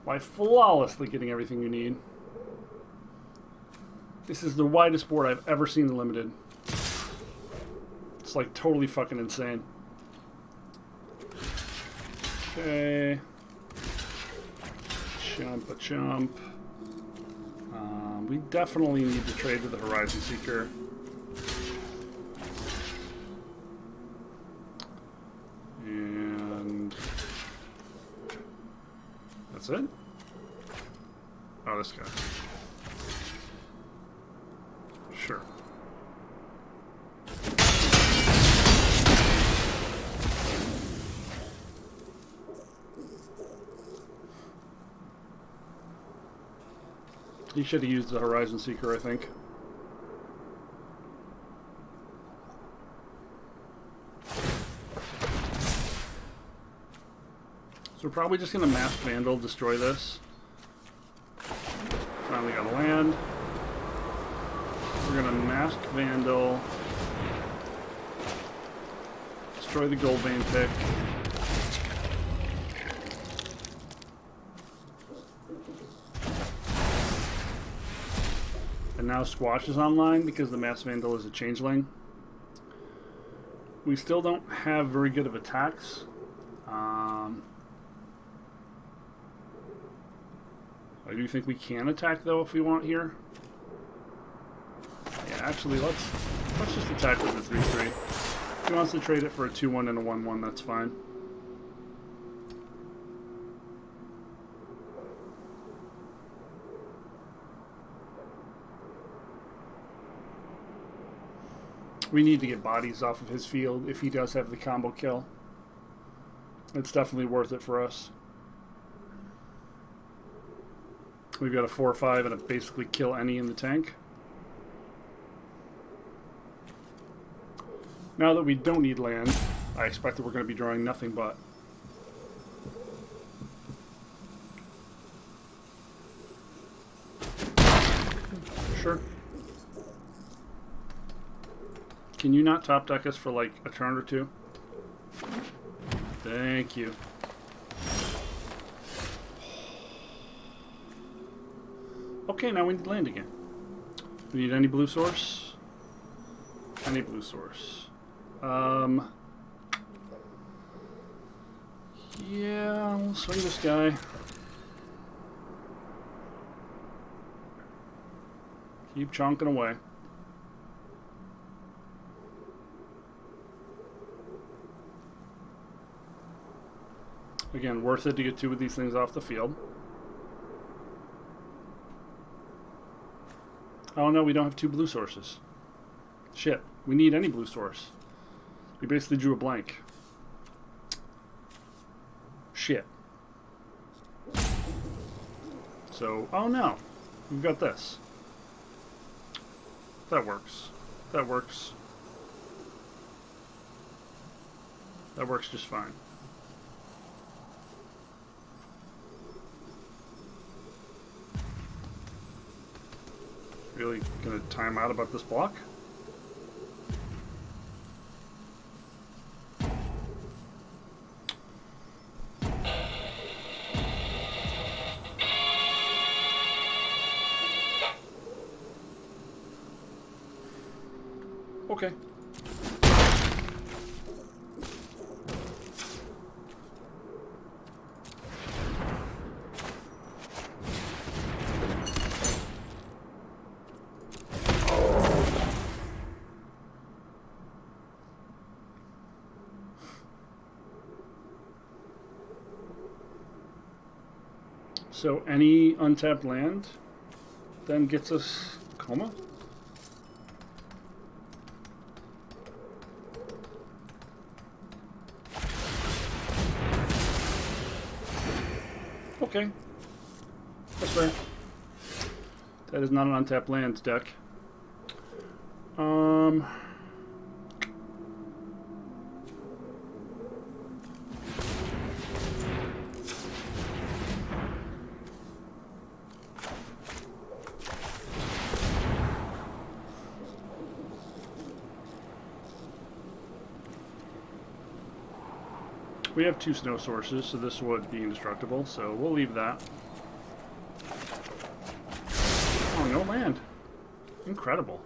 By flawlessly getting everything you need. This is the widest board I've ever seen in Limited. It's like totally fucking insane. Okay. Chump a chump. We definitely need to trade with the Horizon Seeker. And that's it? Oh, this guy. Sure. He should have used the Horizon Seeker, I think. we're probably just going to Masked Vandal, destroy this. Finally got a land. We're going to Masked Vandal. Destroy the Gold Vein pick. And now Squash is online because the Masked Vandal is a changeling. We still don't have very good of attacks. I do think we can attack though if we want here. Yeah, actually let's just attack with the 3/3. If he wants to trade it for a 2/1 and a 1/1, that's fine. We need to get bodies off of his field if he does have the combo kill. It's definitely worth it for us. We've got a 4/5 and a basically kill any in the tank. Now that we don't need land, I expect that we're going to be drawing nothing but. Sure. Can you not top deck us for like a turn or two? Thank you. Okay, now we need land again. We need any blue source? Any blue source. Yeah, we'll swing this guy. Keep chonking away. Again, worth it to get two of these things off the field. Oh no, we don't have two blue sources. Shit, we need any blue source. We basically drew a blank. Shit. So, oh no, we've got this. That works. That works. That works just fine. Really gonna time out about this block? Okay. So any untapped land then gets us Koma? Okay. That's fair. That is not an untapped land deck. We have two snow sources, so this would be indestructible, so we'll leave that. Oh, no land. Incredible.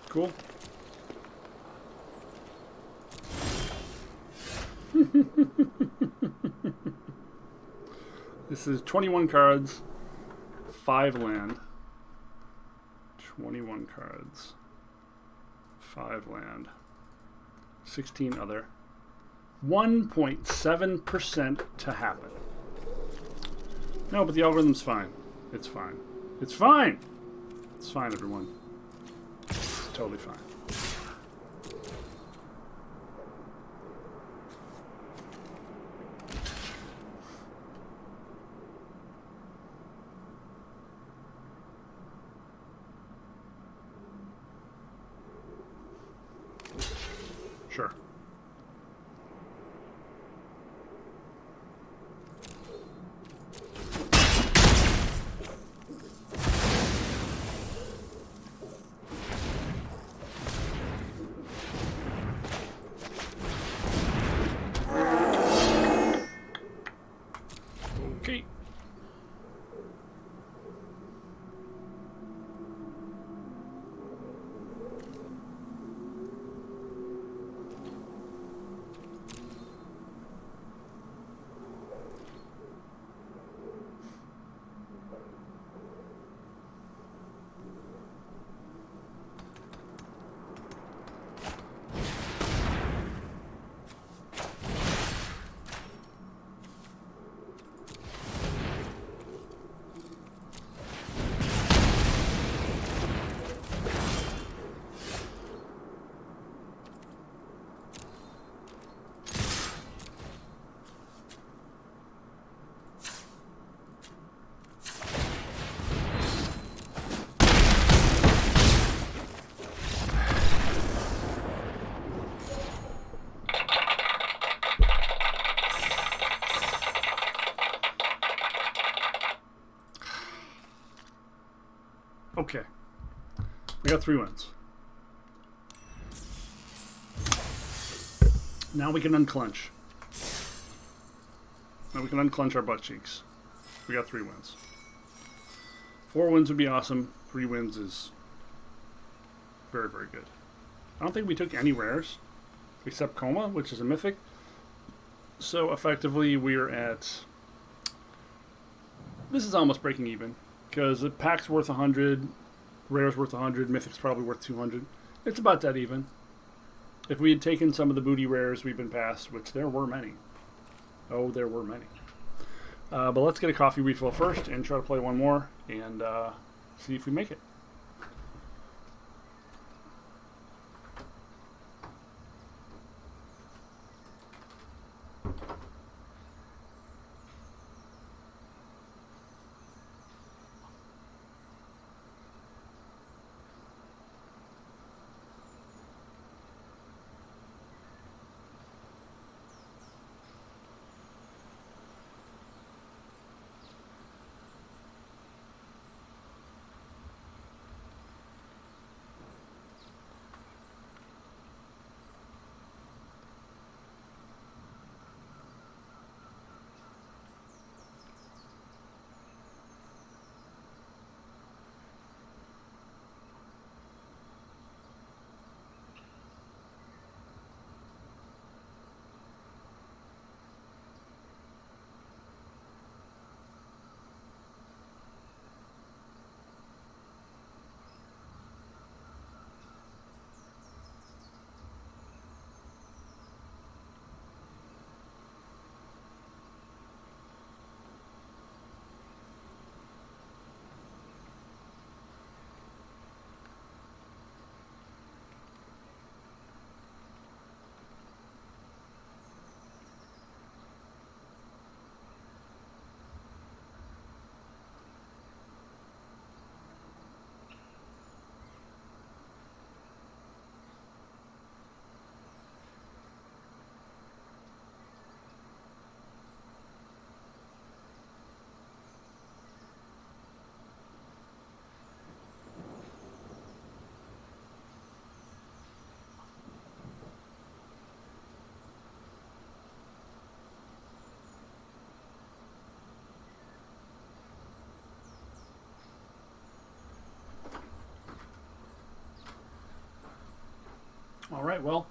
Cool. This is 21 cards, 5 land. 21 cards, 5 land, 16 other. 1.7% to happen. No, but the algorithm's fine. It's fine. It's fine! It's fine, everyone. It's totally fine. Sure. Okay. Okay. We got 3 wins. Now we can unclench. Now we can unclench our butt cheeks. We got 3 wins. 4 wins would be awesome. 3 wins is very, very good. I don't think we took any rares except Koma, which is a mythic. So effectively we're at... This is almost breaking even. Because the pack's worth 100, rare's worth 100, mythic's probably worth 200. It's about that even. If we had taken some of the booty rares we've been past, which there were many. Oh, there were many. But let's get a coffee refill first and try to play one more and see if we make it. All right, well,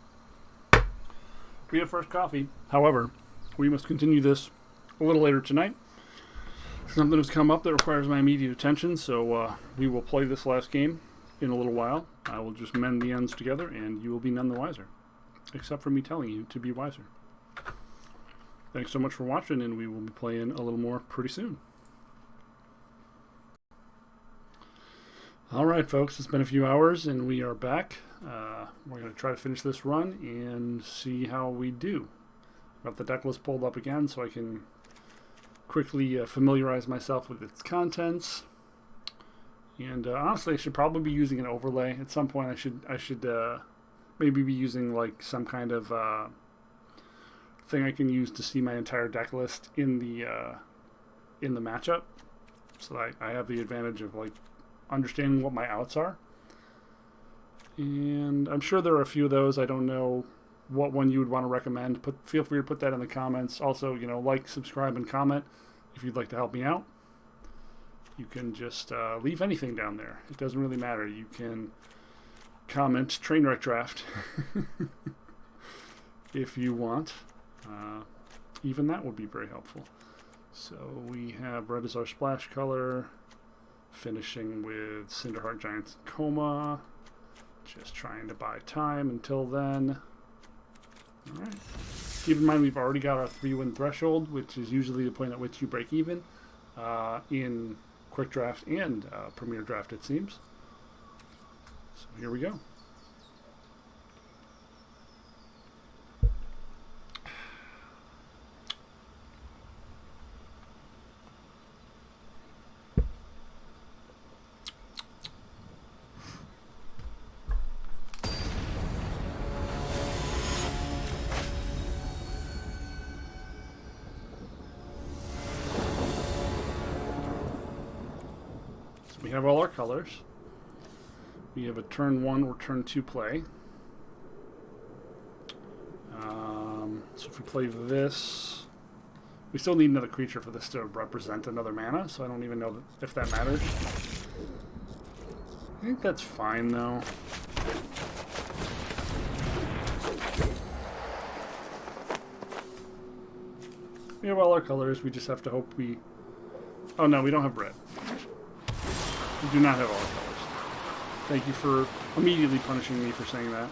we have first coffee. However, we must continue this a little later tonight. Something has come up that requires my immediate attention, so we will play this last game in a little while. I will just mend the ends together, and you will be none the wiser. Except for me telling you to be wiser. thanks so much for watching, and we will be playing a little more pretty soon. All right, folks, it's been a few hours, and we are back. We're going to try to finish this run and see how we do. I've got the deck list pulled up again so I can quickly familiarize myself with its contents. And honestly, I should probably be using an overlay at some point. I should maybe be using like some kind of thing I can use to see my entire deck list in the matchup, so that I have the advantage of like understanding what my outs are. And I'm sure there are a few of those. I don't know what one you would want to recommend. Feel free to put that in the comments. Also, like, subscribe, and comment if you'd like to help me out. You can just leave anything down there. It doesn't really matter. You can comment Trainwreck Draft if you want. Even that would be very helpful. So we have red as our splash color, finishing with Cinderheart, Giants, and Koma. Just trying to buy time until then. Alright. Keep in mind we've already got our 3-win threshold, which is usually the point at which you break even in Quick Draft and Premier Draft, it seems. So here we go. We have all our colors. We have a turn 1 or turn 2 play. So if we play this, we still need another creature for this to represent another mana, so I don't even know if that matters. I think that's fine, though. We have all our colors. We just have to hope we... Oh, no, we don't have red. We do not have all the colors. Thank you for immediately punishing me for saying that.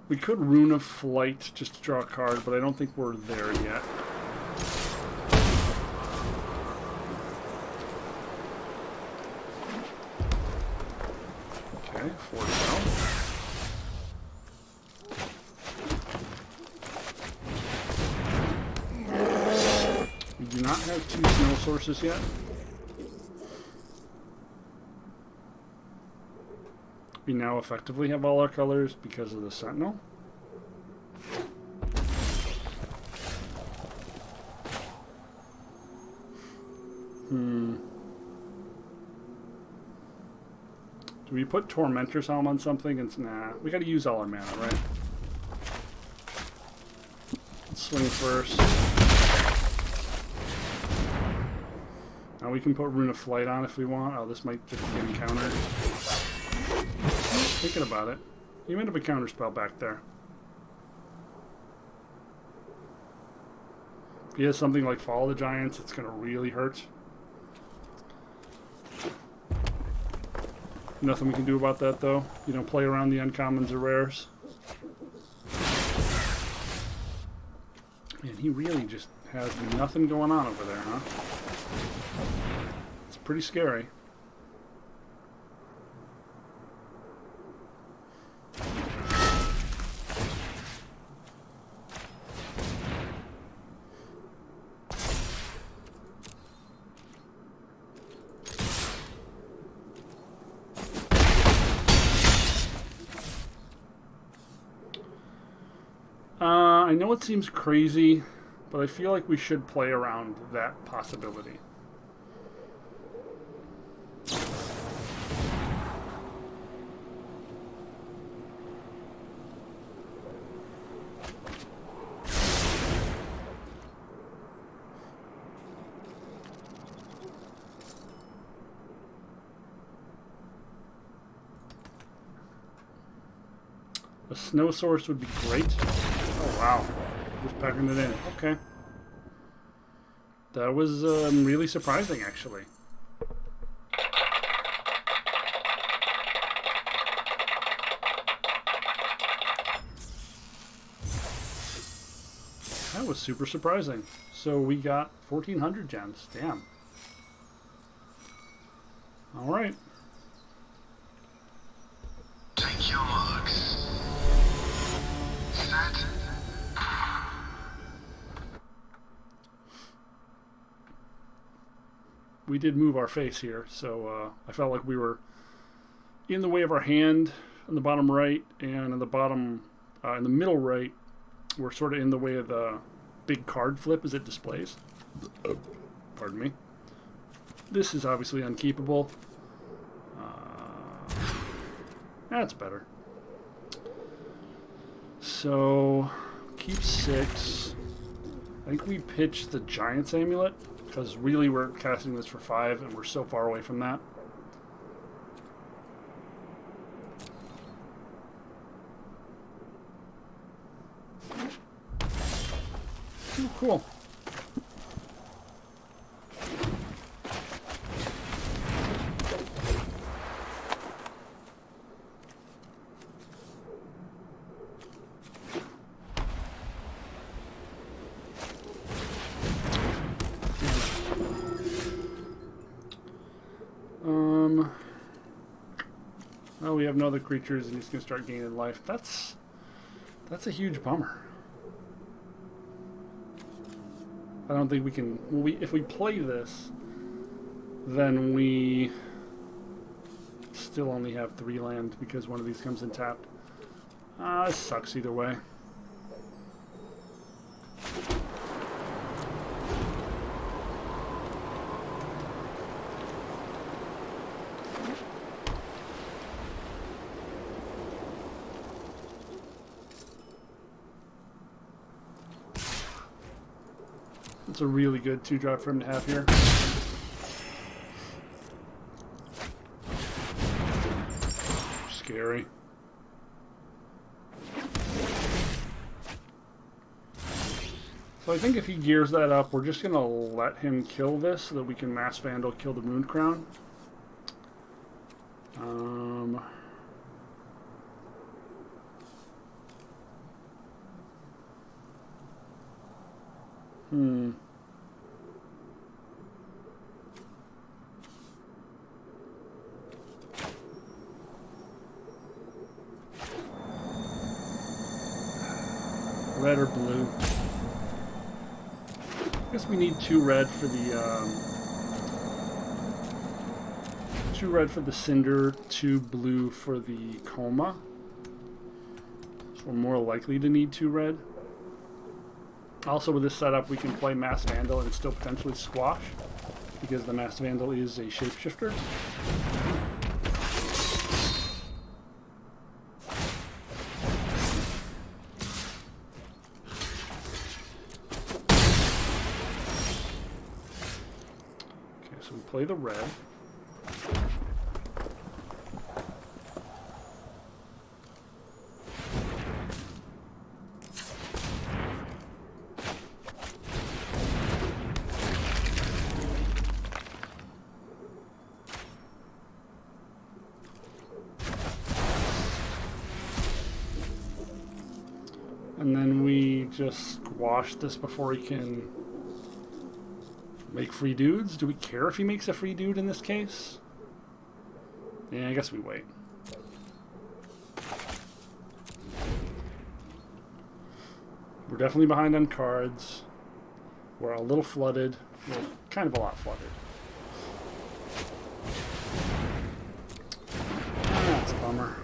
We could Rune of Flight just to draw a card, but I don't think we're there yet. Okay, 4 down. We do not have 2 snow sources yet. We now effectively have all our colors because of the Sentinel. Do we put Tormentor's Helm on something? Nah, we gotta use all our mana, right? Let's swing first. Now we can put Rune of Flight on if we want. Oh, this might just get encountered. Thinking about it. You might have a counter spell back there. If he has something like Fall of the Giants, it's going to really hurt. Nothing we can do about that, though. You don't play around the uncommons or rares. Man, he really just has nothing going on over there, huh? It's pretty scary. I know it seems crazy, but I feel like we should play around that possibility. A snow source would be great. Oh, wow. Just packing it in. Okay. That was really surprising, actually. That was super surprising. So we got 1,400 gems. Damn. All right. Take your marks. Set. We did move our face here, so I felt like we were in the way of our hand in the bottom right, and in the bottom, in the middle right, we're sort of in the way of the big card flip as it displays. Pardon me. This is obviously unkeepable. That's better. So, keep 6. I think we pitched the Giant's Amulet, because really we're casting this for 5, and we're so far away from that. Ooh, cool. Oh, we have no other creatures, and he's going to start gaining life. That's a huge bummer. I don't think we can... if we play this, then we still only have 3 land because one of these comes in tapped. It sucks either way. It's a really good 2-drop for him to have here. Scary. So I think if he gears that up, we're just going to let him kill this so that we can Mass Vandal kill the Moon Crown. Red or blue? I guess we need 2 red for the 2 red for the Cinder, 2 blue for the Koma. So we're more likely to need 2 red. Also, with this setup, we can play Mass Vandal and still potentially squash, because the Mass Vandal is a shapeshifter. Okay, so we play the red. And then we just squash this before he can make free dudes. Do we care if he makes a free dude in this case? Yeah, I guess we wait. We're definitely behind on cards. We're a little flooded. Well, kind of a lot flooded. That's a bummer.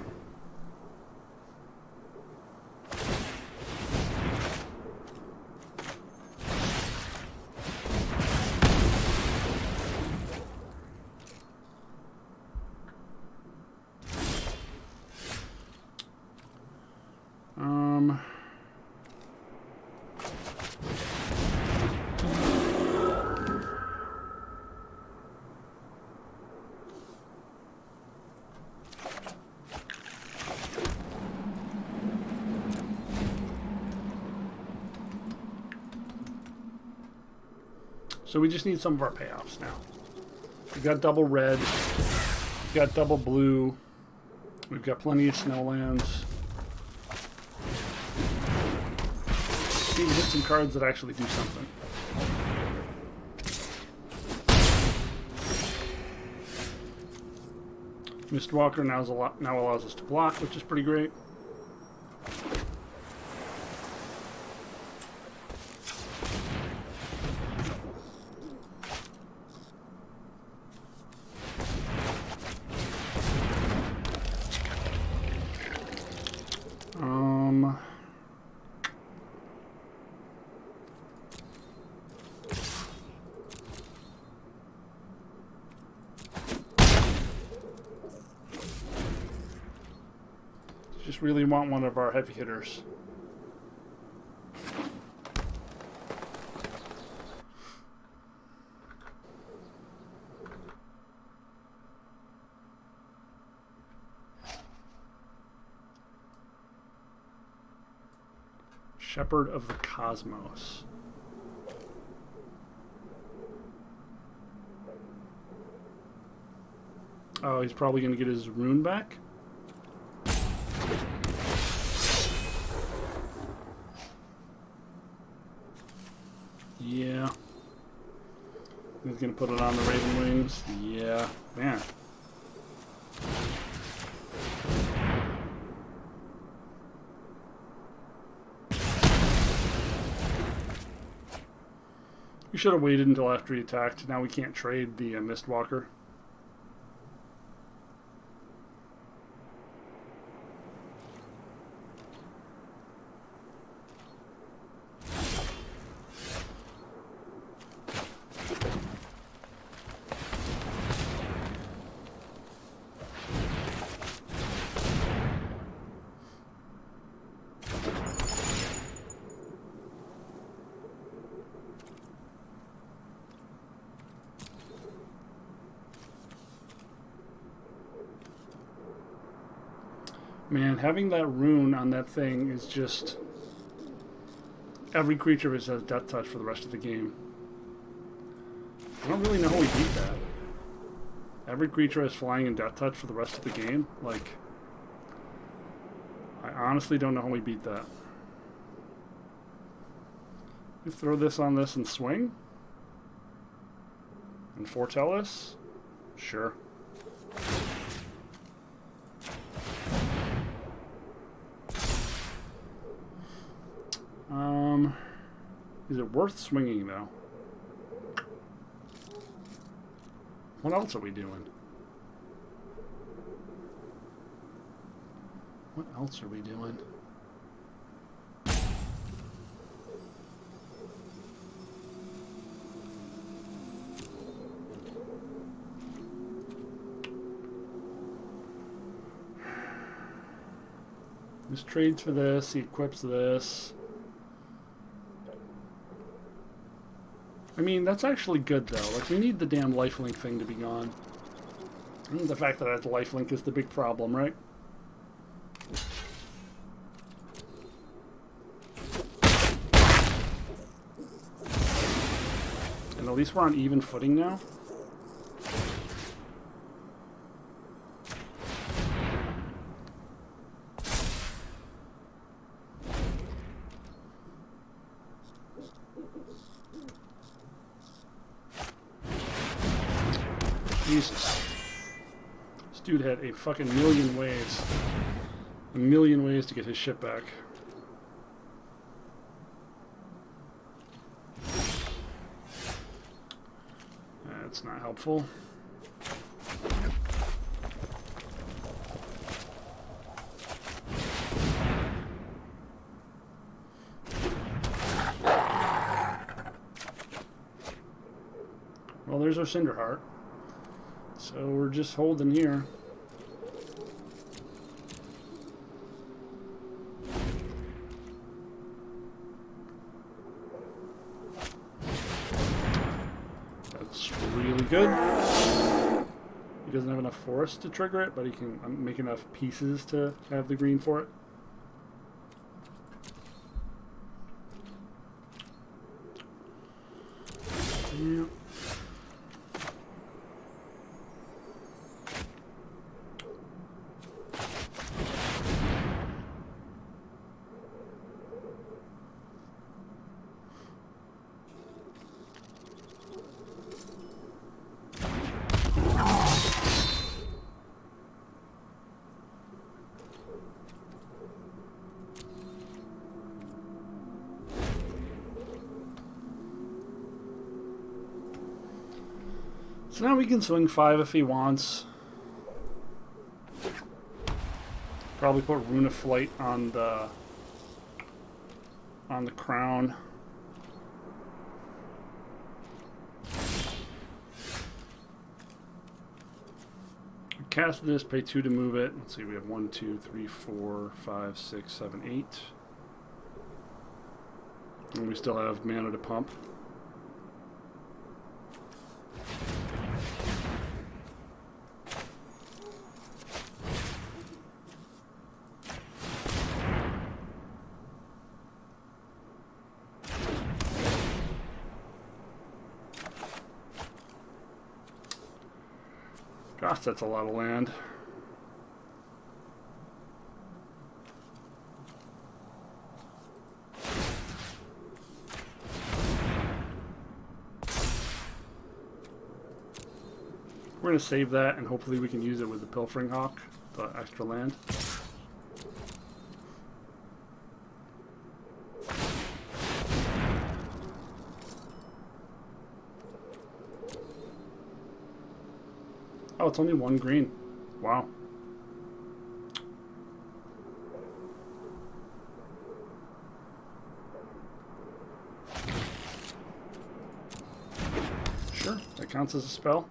So we just need some of our payoffs now. We've got double red, we've got double blue, we've got plenty of snowlands. need to hit some cards that actually do something. Mistwalker now allows us to block, which is pretty great. Just really want one of our heavy hitters. Shepherd of the Cosmos. Oh, he's probably going to get his rune back? Yeah. He's going to put it on the Raven Wings. Yeah. Man. We should have waited until after he attacked. Now we can't trade the Mistwalker. Man, having that rune on that thing is just... Every creature has Death Touch for the rest of the game. I don't really know how we beat that. Every creature has Flying and Death Touch for the rest of the game. Like, I honestly don't know how we beat that. You throw this on this and swing? And foretell us? Sure. Is it worth swinging, though? What else are we doing? What else are we doing? This trades for this, he equips this. I mean, that's actually good, though. Like, we need the damn lifelink thing to be gone. I mean, the fact that it has lifelink is the big problem, right? And at least we're on even footing now. Jesus. This dude had a fucking million ways. A million ways to get his shit back. That's not helpful. Well, there's our Cinderheart. So we're just holding here. That's really good. He doesn't have enough forest to trigger it, but he can make enough pieces to have the green for it. Yeah. So now we can swing 5 if he wants. Probably put Rune of Flight on the crown. Cast this, pay 2 to move it. Let's see, we have 1, 2, 3, 4, 5, 6, 7, 8. And we still have mana to pump. Gosh, that's a lot of land. We're going to save that, and hopefully we can use it with the Pilfering Hawk, the extra land. Oh, it's only 1 green. Wow. Sure, that counts as a spell.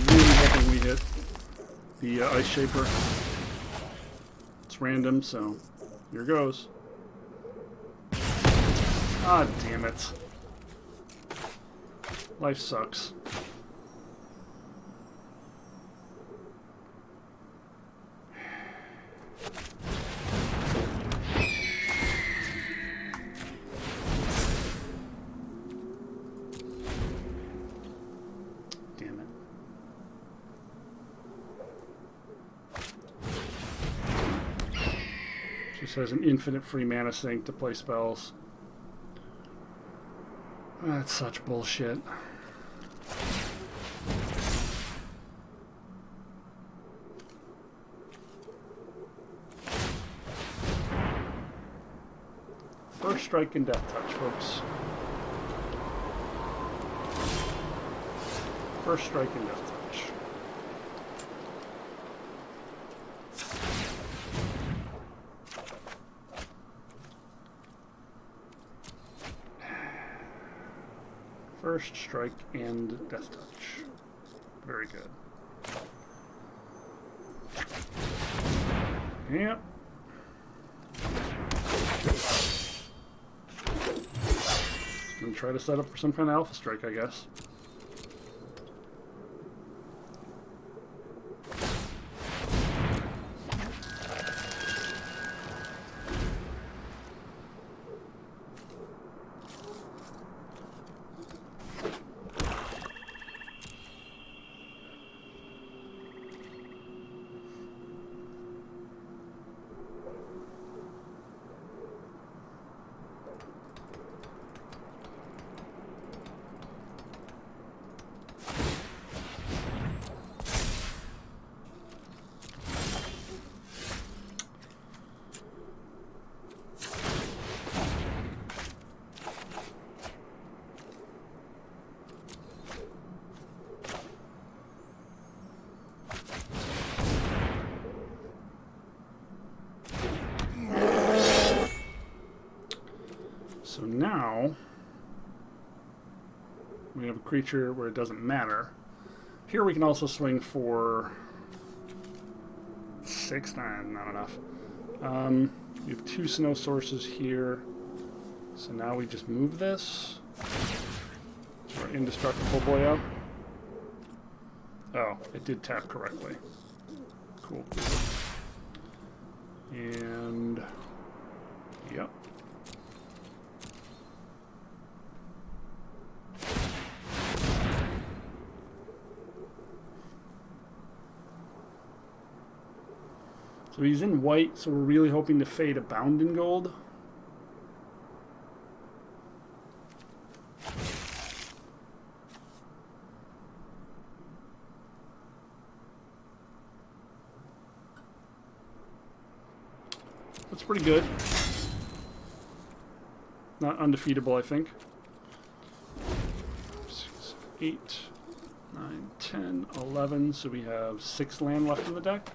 Really hoping we hit the Ice Shaper. It's random, so here goes. Ah, damn it. Life sucks. Damn it. Just has an infinite free mana sink to play spells. That's such bullshit. First strike and death touch, folks. First strike and death touch. First strike and death touch. Very good. Yep. Gonna try to set up for some kind of alpha strike, I guess. So now we have a creature where it doesn't matter. Here we can also swing for 6. Nah, not enough. We have 2 snow sources here. So now we just move this to our indestructible boyo. Oh, it did tap correctly. Cool. And yep. So he's in white, so we're really hoping to fade a Bound in Gold. It's pretty good. Not undefeatable, I think. 6, 8, 9, 10, 11. So we have 6 land left in the deck.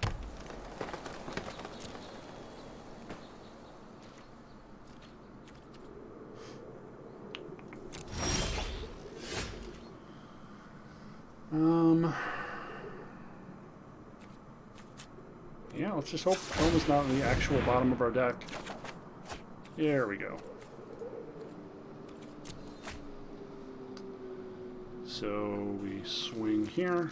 Yeah, let's just hope Koma's not in the actual bottom of our deck. There we go. So we swing here.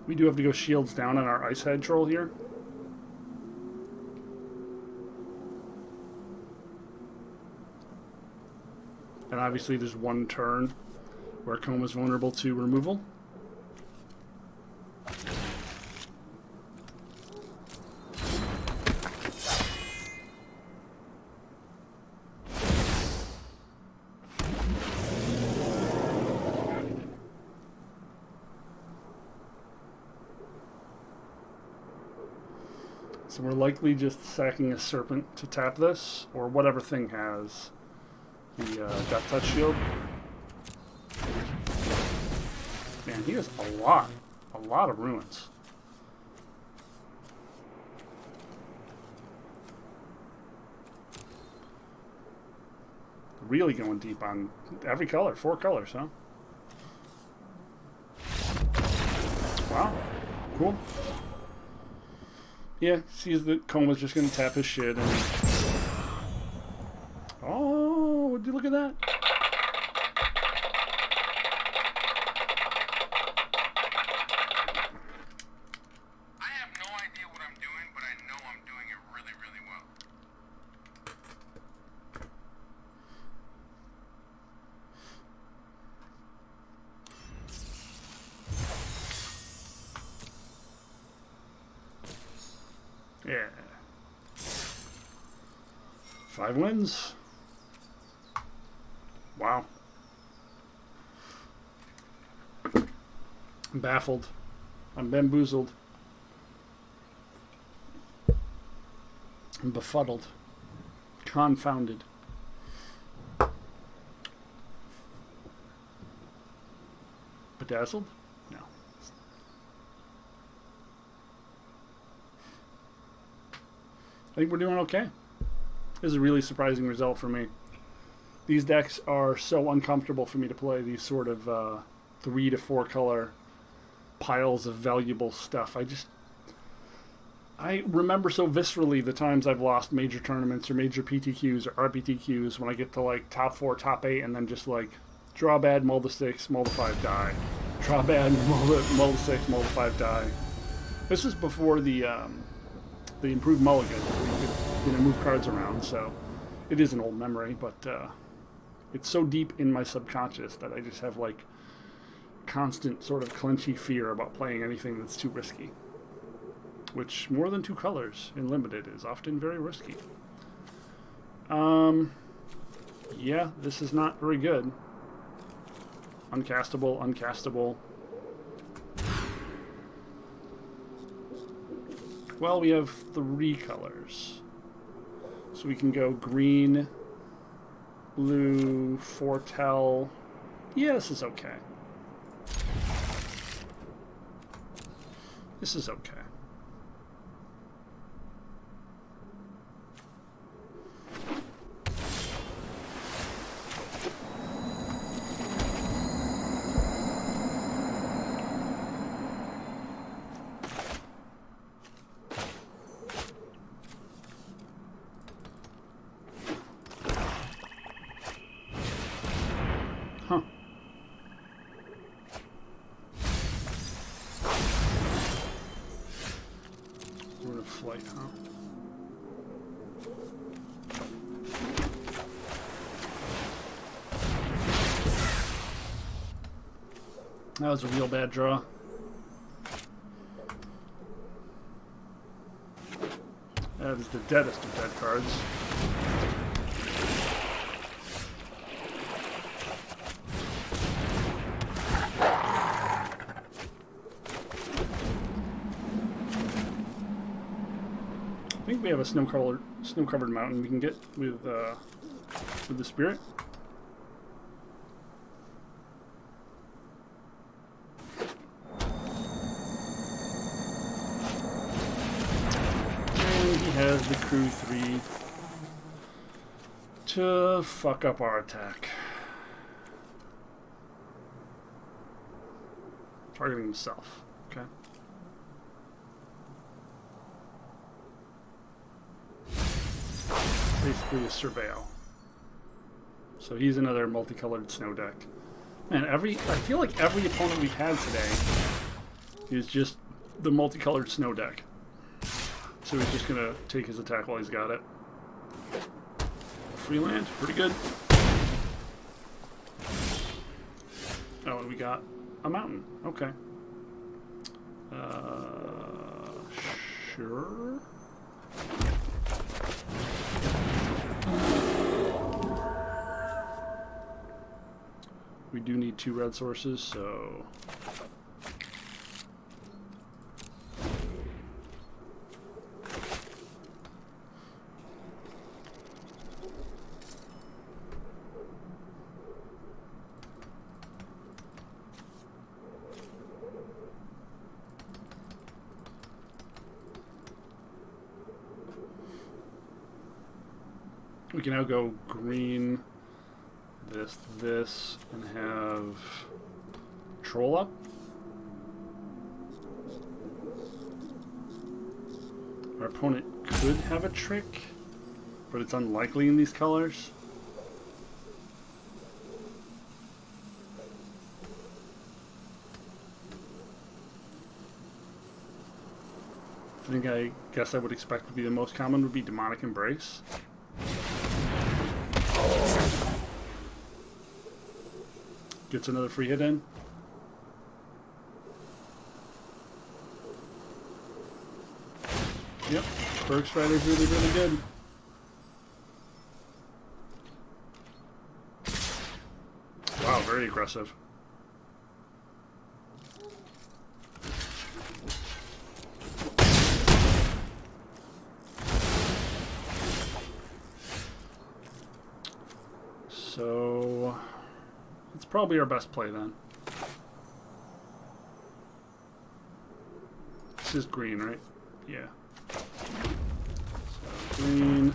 We do have to go shields down on our Ice Head Troll here. And obviously there's one turn where Koma's vulnerable to removal. So we're likely just sacking a Serpent to tap this, or whatever thing has the Death Touch shield. Man, he has a lot of ruins. Really going deep on every color, 4 colors, huh? Wow, cool. Yeah, sees that Koma's just going to tap his shit. And... oh, would you look at that? I have no idea what I'm doing, but I know I'm doing it really, really well. Yeah. 5 wins. Wow. I'm baffled. I'm bamboozled. I'm befuddled. Confounded. Bedazzled? No. I think we're doing okay. This is a really surprising result for me. These decks are so uncomfortable for me to play, these sort of 3 to 4 color piles of valuable stuff. I remember so viscerally the times I've lost major tournaments or major PTQs or RPTQs when I get to like top 4, top 8, and then just like draw bad, mull the 6, mull the 5, die. Draw bad, mull the 6, mull the 5, die. This is before the improved mulligan, where you could, move cards around, so it is an old memory, but it's so deep in my subconscious that I just have like constant sort of clenchy fear about playing anything that's too risky, which more than 2 colors in limited is often very risky. Yeah, this is not very good. Uncastable, uncastable. Well, we have 3 colors. So we can go green, blue, foretell. Yeah, this is okay. This is okay. Huh. Rune of Flight, huh? That was a real bad draw. That is the deadest of dead cards. I think we have a snow-covered mountain we can get with the spirit. And he has the crew 3 to fuck up our attack. Targeting himself. Okay. Basically a surveil. So he's another multicolored snow deck. Man, I feel like every opponent we've had today is just the multicolored snow deck. So he's just gonna take his attack while he's got it. Free land, pretty good. Oh, and we got a mountain. Okay. Sure. We do need 2 red sources, so... we can now go green, this, and have troll up. Our opponent could have a trick, but it's unlikely in these colors. I guess I would expect to be the most common would be Demonic Embrace. Gets another free hit in. Yep, Berg Strider's really, really good. Wow, very aggressive. So... it's probably our best play then. This is green, right? Yeah. So green.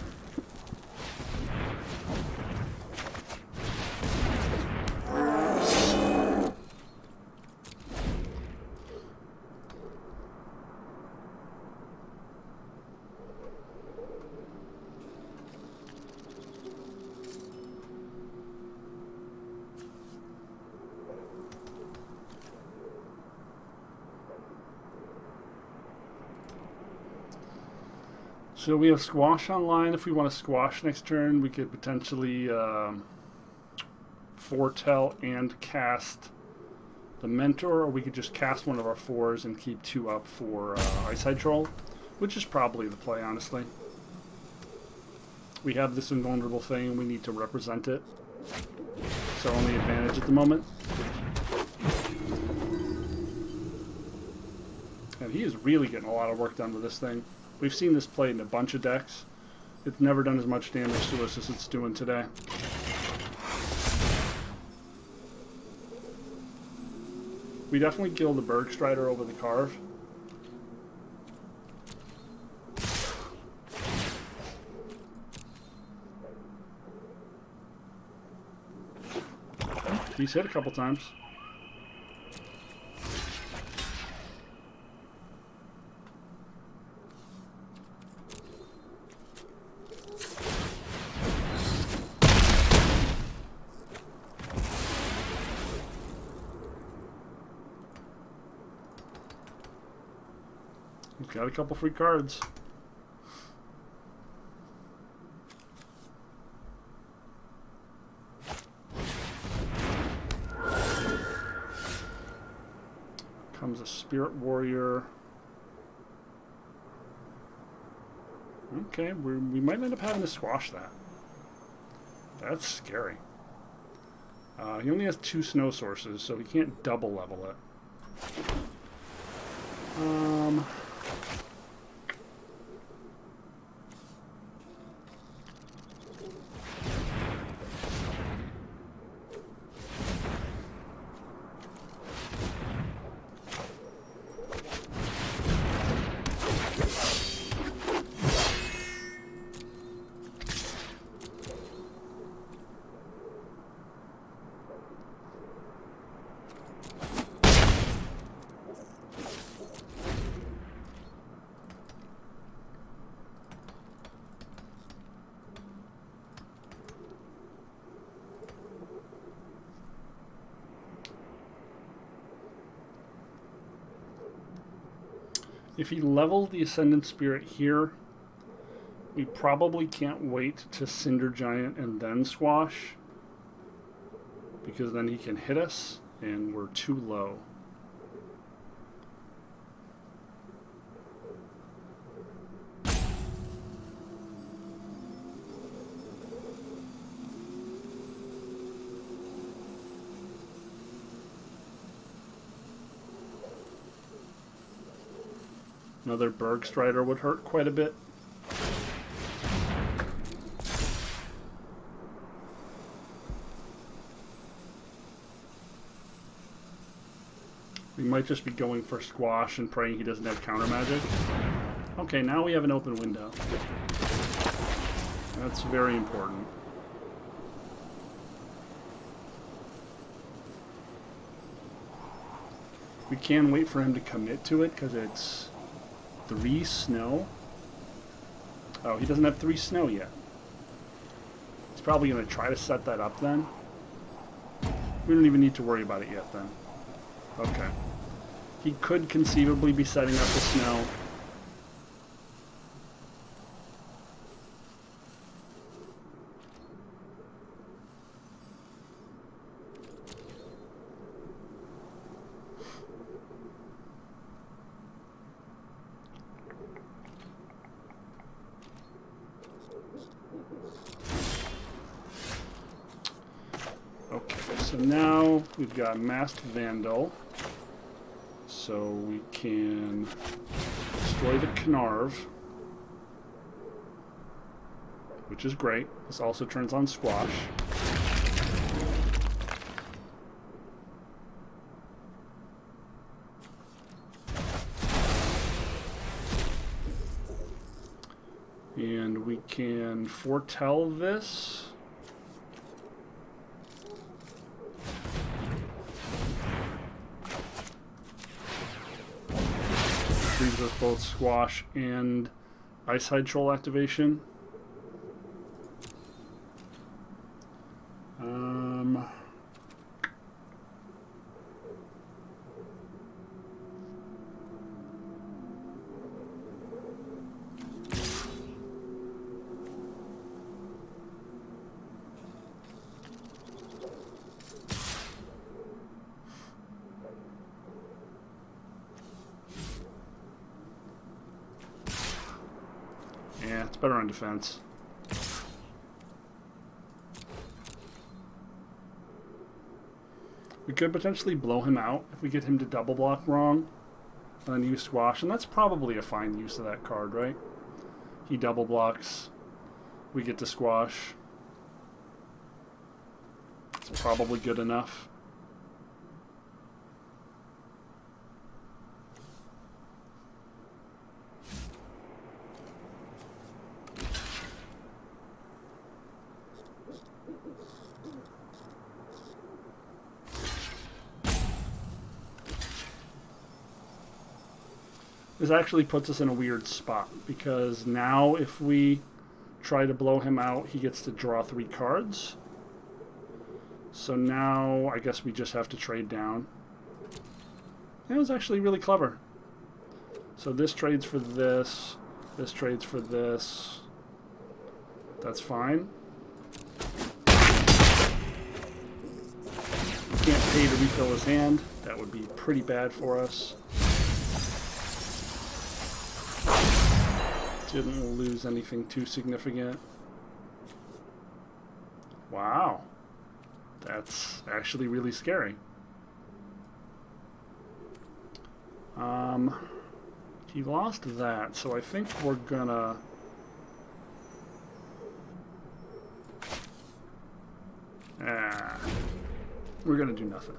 So we have Squash online. If we want to Squash next turn, we could potentially foretell and cast the Mentor, or we could just cast one of our 4s and keep 2 up for Ice Hide Troll, which is probably the play, honestly. We have this invulnerable thing, we need to represent it. It's our only advantage at the moment. And he is really getting a lot of work done with this thing. We've seen this played in a bunch of decks. It's never done as much damage to us as it's doing today. We definitely kill the Berg Strider over the Carve. He's hit a couple times. He's got a couple free cards. Comes a Spirit Warrior. Okay, we might end up having to squash that. That's scary. He only has 2 snow sources, so he can't double level it. If he leveled the Ascendant Spirit here, we probably can't wait to Cinder Giant and then Squash, because then he can hit us, and we're too low. Another Berg Strider would hurt quite a bit. We might just be going for Squash and praying he doesn't have counter magic. Okay, now we have an open window. That's very important. We can wait for him to commit to it because it's 3 snow. Oh, he doesn't have 3 snow yet. He's probably going to try to set that up then. We don't even need to worry about it yet then. Okay. He could conceivably be setting up the snow. So now we've got Masked Vandal, so we can destroy the Knarv, which is great. This also turns on Squash. And we can foretell this. Brings us both Squash and Ice-Hide Troll activation. Yeah, it's better on defense. We could potentially blow him out if we get him to double block wrong and then use Squash, and that's probably a fine use of that card, right? He double blocks, we get to Squash. It's probably good enough. This actually puts us in a weird spot, because now if we try to blow him out, he gets to draw 3 cards. So now I guess we just have to trade down. That was actually really clever. So this trades for this. This trades for this. That's fine. Can't pay to refill his hand. That would be pretty bad for us. Didn't lose anything too significant. Wow. That's actually really scary. He lost that, so I think we're gonna... we're gonna do nothing.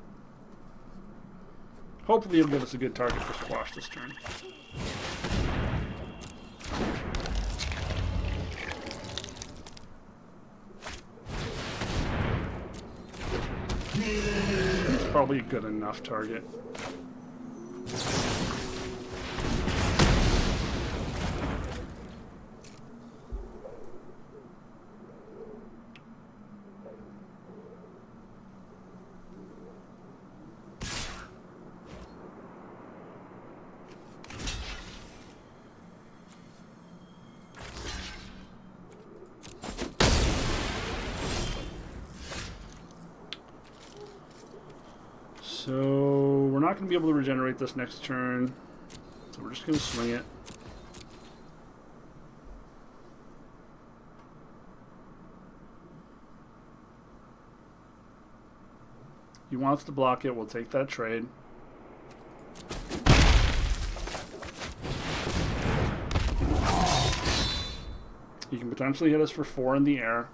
Hopefully he'll give us a good target for squash this turn. It's probably a good enough target. So we're not going to be able to regenerate this next turn, so we're just going to swing it. He wants to block it, we'll take that trade. He can potentially hit us for 4 in the air.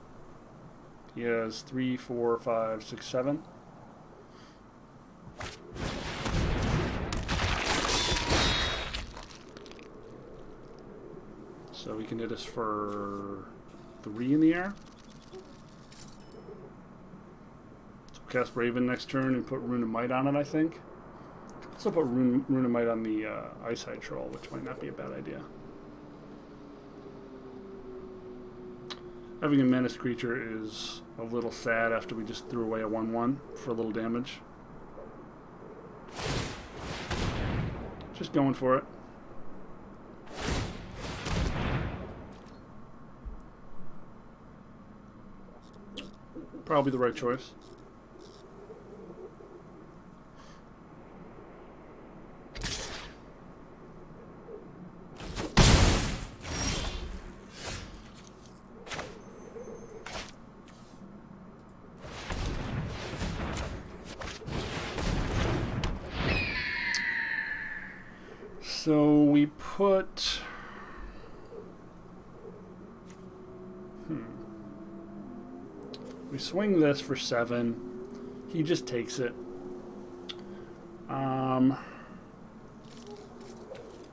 He has 3, 4, 5, 6, 7. So he can hit us for 3 in the air. So cast Raven next turn and put Rune of Might on it, I think. Also put Rune of Might on the Ice Hide Troll, which might not be a bad idea. Having a menace creature is a little sad after we just threw away a 1/1 for a little damage. Just going for it. Probably the right choice. So we put... We swing this for 7. He just takes it.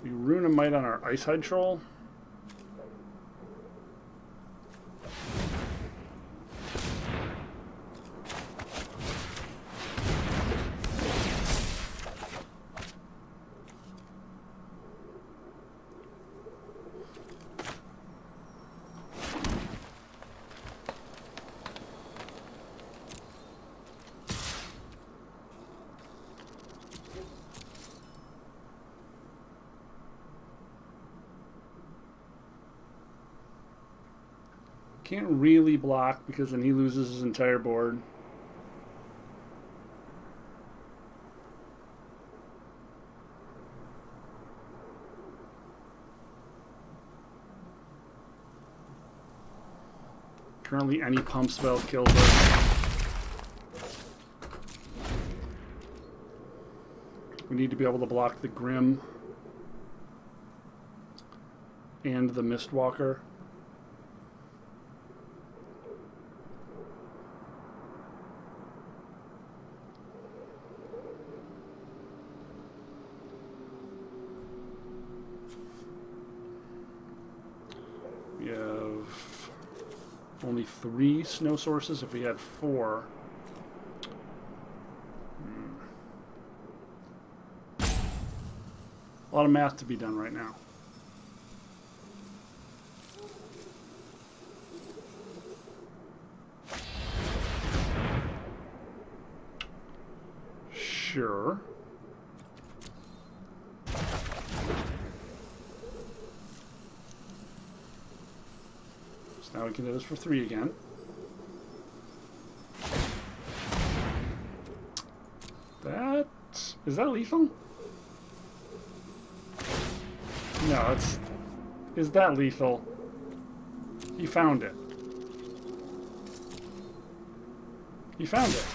We Rune of Might on our Ice Hide Troll. Can't really block because then he loses his entire board. Currently any pump spell kills us. We need to be able to block the Grim and the Mistwalker. We have only 3 snow sources. If we had 4, a lot of math to be done right now. Sure. Now we can do this for 3 again. Is that lethal? No, it's... Is that lethal? He found it. He found it.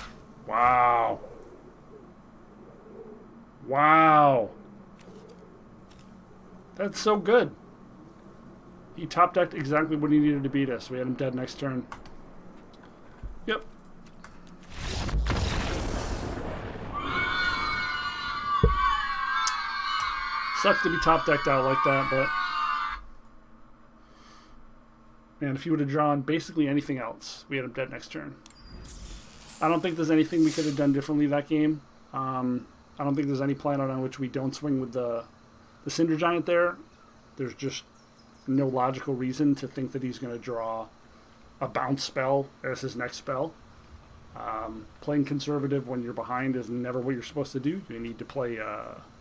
Wow. Wow. That's so good. He top decked exactly what he needed to beat us. We had him dead next turn. Yep. Sucks to be top decked out like that, but... Man, if he would have drawn basically anything else, we had him dead next turn. I don't think there's anything we could have done differently that game. I don't think there's any planet on which we don't swing with the Cinder Giant there. There's just no logical reason to think that he's going to draw a bounce spell as his next spell. Playing conservative when you're behind is never what you're supposed to do. You need to play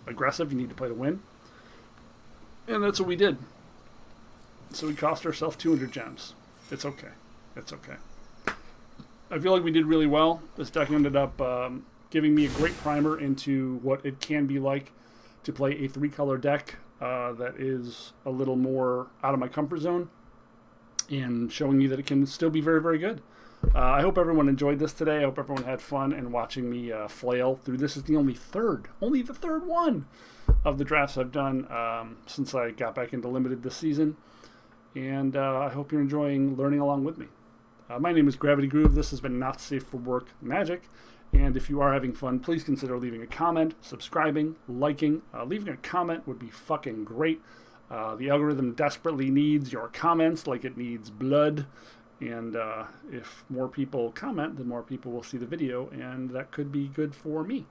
aggressive. You need to play to win. And that's what we did. So we cost ourselves 200 gems. It's okay. It's okay. I feel like we did really well. This deck ended up giving me a great primer into what it can be like to play a 3-color deck that is a little more out of my comfort zone, and showing you that it can still be very, very good. I hope everyone enjoyed this today. I hope everyone had fun in watching me flail through. This is the only the third one of the drafts I've done since I got back into Limited this season. And I hope you're enjoying learning along with me. My name is Gravity Groove. This has been Not Safe for Work Magic. And if you are having fun, please consider leaving a comment, subscribing, liking. Leaving a comment would be fucking great. The algorithm desperately needs your comments like it needs blood. And if more people comment, then more people will see the video, and that could be good for me.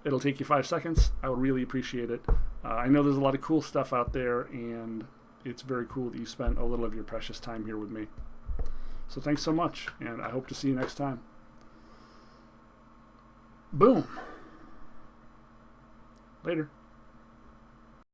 It'll take you 5 seconds. I would really appreciate it. I know there's a lot of cool stuff out there, and it's very cool that you spent a little of your precious time here with me. So thanks so much, and I hope to see you next time. Boom. Later.